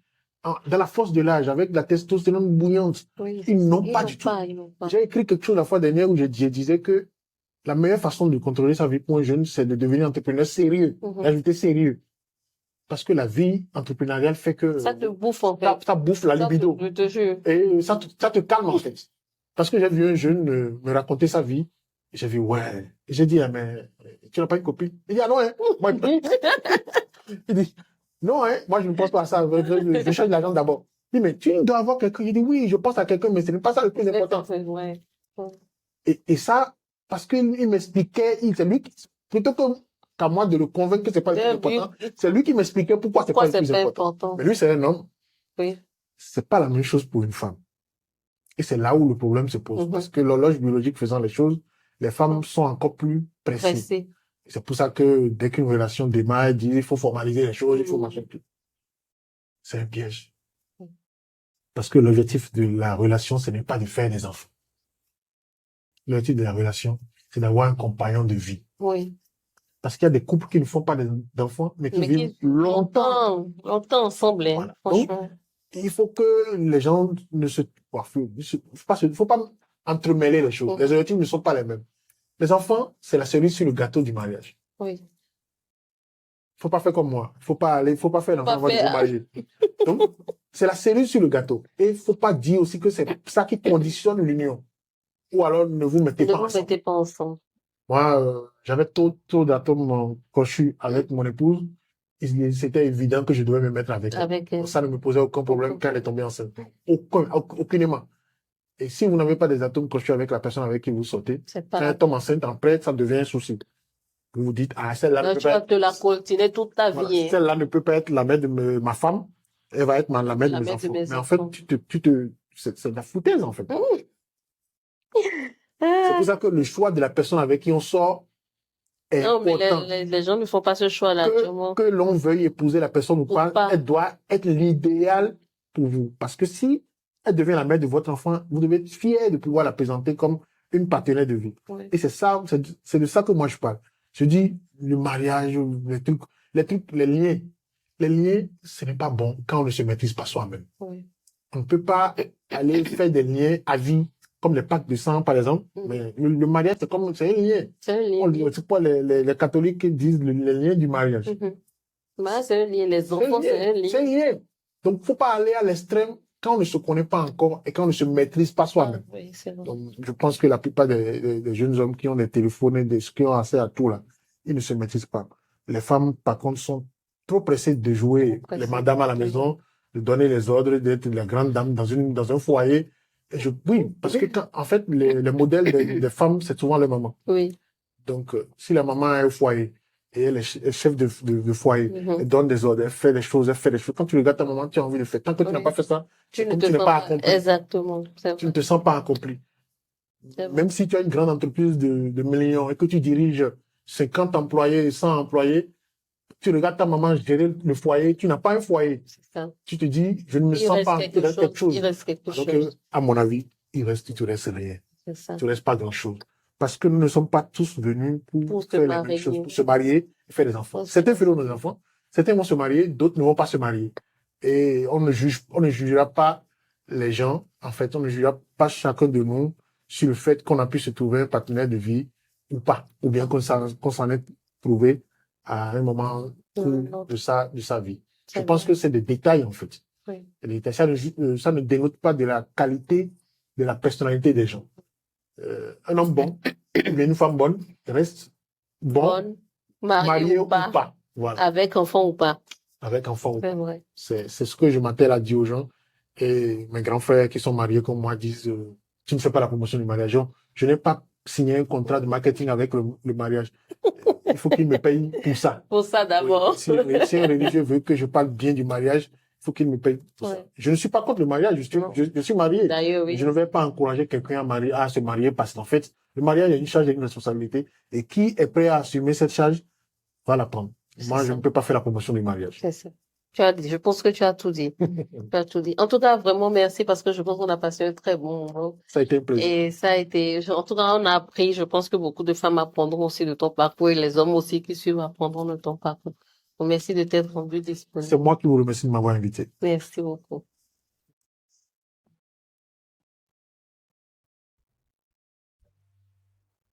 dans la force de l'âge, avec la testostérone bouillante, Oui, ils n'ont pas du tout. Ils n'ont pas. J'ai écrit quelque chose la fois dernière où je disais que la meilleure façon de contrôler sa vie pour un jeune, c'est de devenir entrepreneur sérieux, Mhm. d'ajouter sérieux. Parce que la vie entrepreneuriale fait que Ça te bouffe en fait. ça bouffe la libido. Je te jure. Et ça te calme en fait. Parce que j'ai vu un jeune me raconter sa vie. Et j'ai vu, ouais. Et j'ai dit, ah, mais tu n'as pas une copine? Il dit, ah non, hein. Moi, il dit, non, hein. Moi, je ne pense pas à ça. Je cherche l'argent d'abord. Il dit, mais tu dois avoir quelqu'un. Il dit, oui, je pense à quelqu'un, mais ce n'est pas ça le plus important. Ouais. Et ça, parce qu'il m'expliquait, c'est lui plutôt qu'à moi de le convaincre que c'est pas le plus important, c'est lui qui m'expliquait pourquoi c'est pas le plus important. Mais lui, c'est un homme. Oui. C'est pas la même chose pour une femme. Et c'est là où le problème se pose. Parce que l'horloge biologique faisant les choses, les femmes sont encore plus pressées. C'est pour ça que dès qu'une relation démarre, ils disent, il faut formaliser les choses, il faut machin tout. C'est un piège. Parce que l'objectif de la relation, ce n'est pas de faire des enfants. L'objectif de la relation, c'est d'avoir un compagnon de vie. Oui. Parce qu'il y a des couples qui ne font pas d'enfants, mais qui vivent longtemps ensemble, hein, voilà. franchement. Donc, il faut que les gens faut pas entremêler les choses. Les objectifs ne sont pas les mêmes. Les enfants, c'est la cerise sur le gâteau du mariage. Oui. Faut pas faire comme moi. Faut pas faire l'enfant avant de se marier. Donc, c'est la cerise sur le gâteau. Et il faut pas dire aussi que c'est ça qui conditionne l'union. Ou alors, ne vous mettez pas ensemble. Moi, j'avais trop d'atomes crochus avec mon épouse. C'était évident que je devais me mettre avec elle. Ça ne me posait aucun problème quand elle est tombée enceinte. Aucunement. Et si vous n'avez pas des atomes crochus avec la personne avec qui vous sortez, quand elle tombe enceinte, après, ça devient un souci. Vous vous dites, ah, celle-là tu vas te la coltiner toute ta vie. Voilà, celle-là ne peut pas être la mère de ma femme, elle va être la mère de mes enfants. Mais en fait, c'est de la foutaise, en fait. C'est pour ça que le choix de la personne avec qui on sort est important. Mais les gens ne font pas ce choix-là. Que l'on veuille épouser la personne ou pas, elle doit être l'idéal pour vous. Parce que si elle devient la mère de votre enfant, vous devez être fier de pouvoir la présenter comme une partenaire de vie. Oui. Et c'est ça, c'est de ça que moi je parle. Je dis, le mariage, les liens. Les liens, ce n'est pas bon quand on ne se maîtrise pas soi-même. Oui. On ne peut pas aller faire des liens à vie, comme les pactes de sang, par exemple. Mais le mariage, c'est un lien. C'est un lien. C'est pas les catholiques qui disent les liens du mariage. Bah, c'est un lien. Les enfants, c'est un lien. C'est un lien. Donc, faut pas aller à l'extrême quand on ne se connaît pas encore et quand on ne se maîtrise pas soi-même. Oui, c'est vrai. Donc, je pense que la plupart des jeunes hommes qui ont des téléphones et qui ont accès à tout là, ils ne se maîtrisent pas. Les femmes, par contre, sont trop pressés de jouer Trop les pressés. madames à la maison, de donner les ordres, d'être la grande dame dans un foyer. Oui, parce que en fait, les modèles des femmes, c'est souvent les mamans. Oui. Donc, si la maman a un foyer et elle est chef de foyer, elle donne des ordres, elle fait des choses, Quand tu regardes ta maman, tu as envie de faire. Tant que tu n'as Oui. pas fait ça, Tu c'est ne comme te tu n'es sens pas pas. accompli. Exactement. C'est Tu ne vrai. te sens pas accompli. C'est vrai. Même si tu as une grande entreprise de millions et que tu diriges 50 employés, 100 employés, tu regardes ta maman gérer le foyer, tu n'as pas un foyer. C'est ça. Tu te dis, je ne me Il sens reste pas, il quelque reste quelque chose. Il chose. reste quelque Alors que, chose. à mon avis, il te reste rien. C'est ça. Tu restes pas grand-chose. Parce que nous ne sommes pas tous venus pour Pour se faire les mêmes choses, marier. pour se marier et faire des enfants. Pour se Certains feront marier. des enfants, certains vont se marier, d'autres ne vont pas se marier. Et on ne jugera pas les gens, en fait, on ne jugera pas chacun de nous sur le fait qu'on a pu se trouver un partenaire de vie ou pas, ou bien qu'on s'en est trouvé à un moment Non, de sa vie. Je c'est pense vrai. que c'est des détails, en fait. Oui. Des détails. Ça ne dénote pas de la qualité de la personnalité des gens. Un homme bon, ou bien une femme bonne, reste bon, Bonne, mariée marié ou ou pas, pas. Voilà. avec enfant ou pas. Avec enfant ou C'est pas. vrai. C'est ce que je m'attelle à dire aux gens. Et mes grands frères qui sont mariés comme moi disent, tu ne fais pas la promotion du mariage. Je n'ai pas signé un contrat de marketing avec le mariage. Il faut qu'il me paye pour ça. Pour ça Oui. d'abord. Si un religieux veut que je parle bien du mariage, il faut qu'il me paye pour ça. Ouais. Je ne suis pas contre le mariage, Non. je suis marié. D'ailleurs, oui. Je ne vais pas encourager quelqu'un à se marier parce qu'en fait, le mariage est une charge et une responsabilité. Et qui est prêt à assumer cette charge va la prendre. C'est Moi, je ça. ne peux pas faire la promotion du mariage. C'est ça. Je pense que tu as tout dit. Tu as tout dit. En tout cas, vraiment merci parce que je pense qu'on a passé un très bon moment. Ça a été un plaisir. Et ça a été, en tout cas, on a appris, je pense que beaucoup de femmes apprendront aussi de ton parcours et les hommes aussi qui suivent apprendront de ton parcours. Donc, merci de t'être rendu disponible. C'est moi qui vous remercie de m'avoir invité. Merci beaucoup.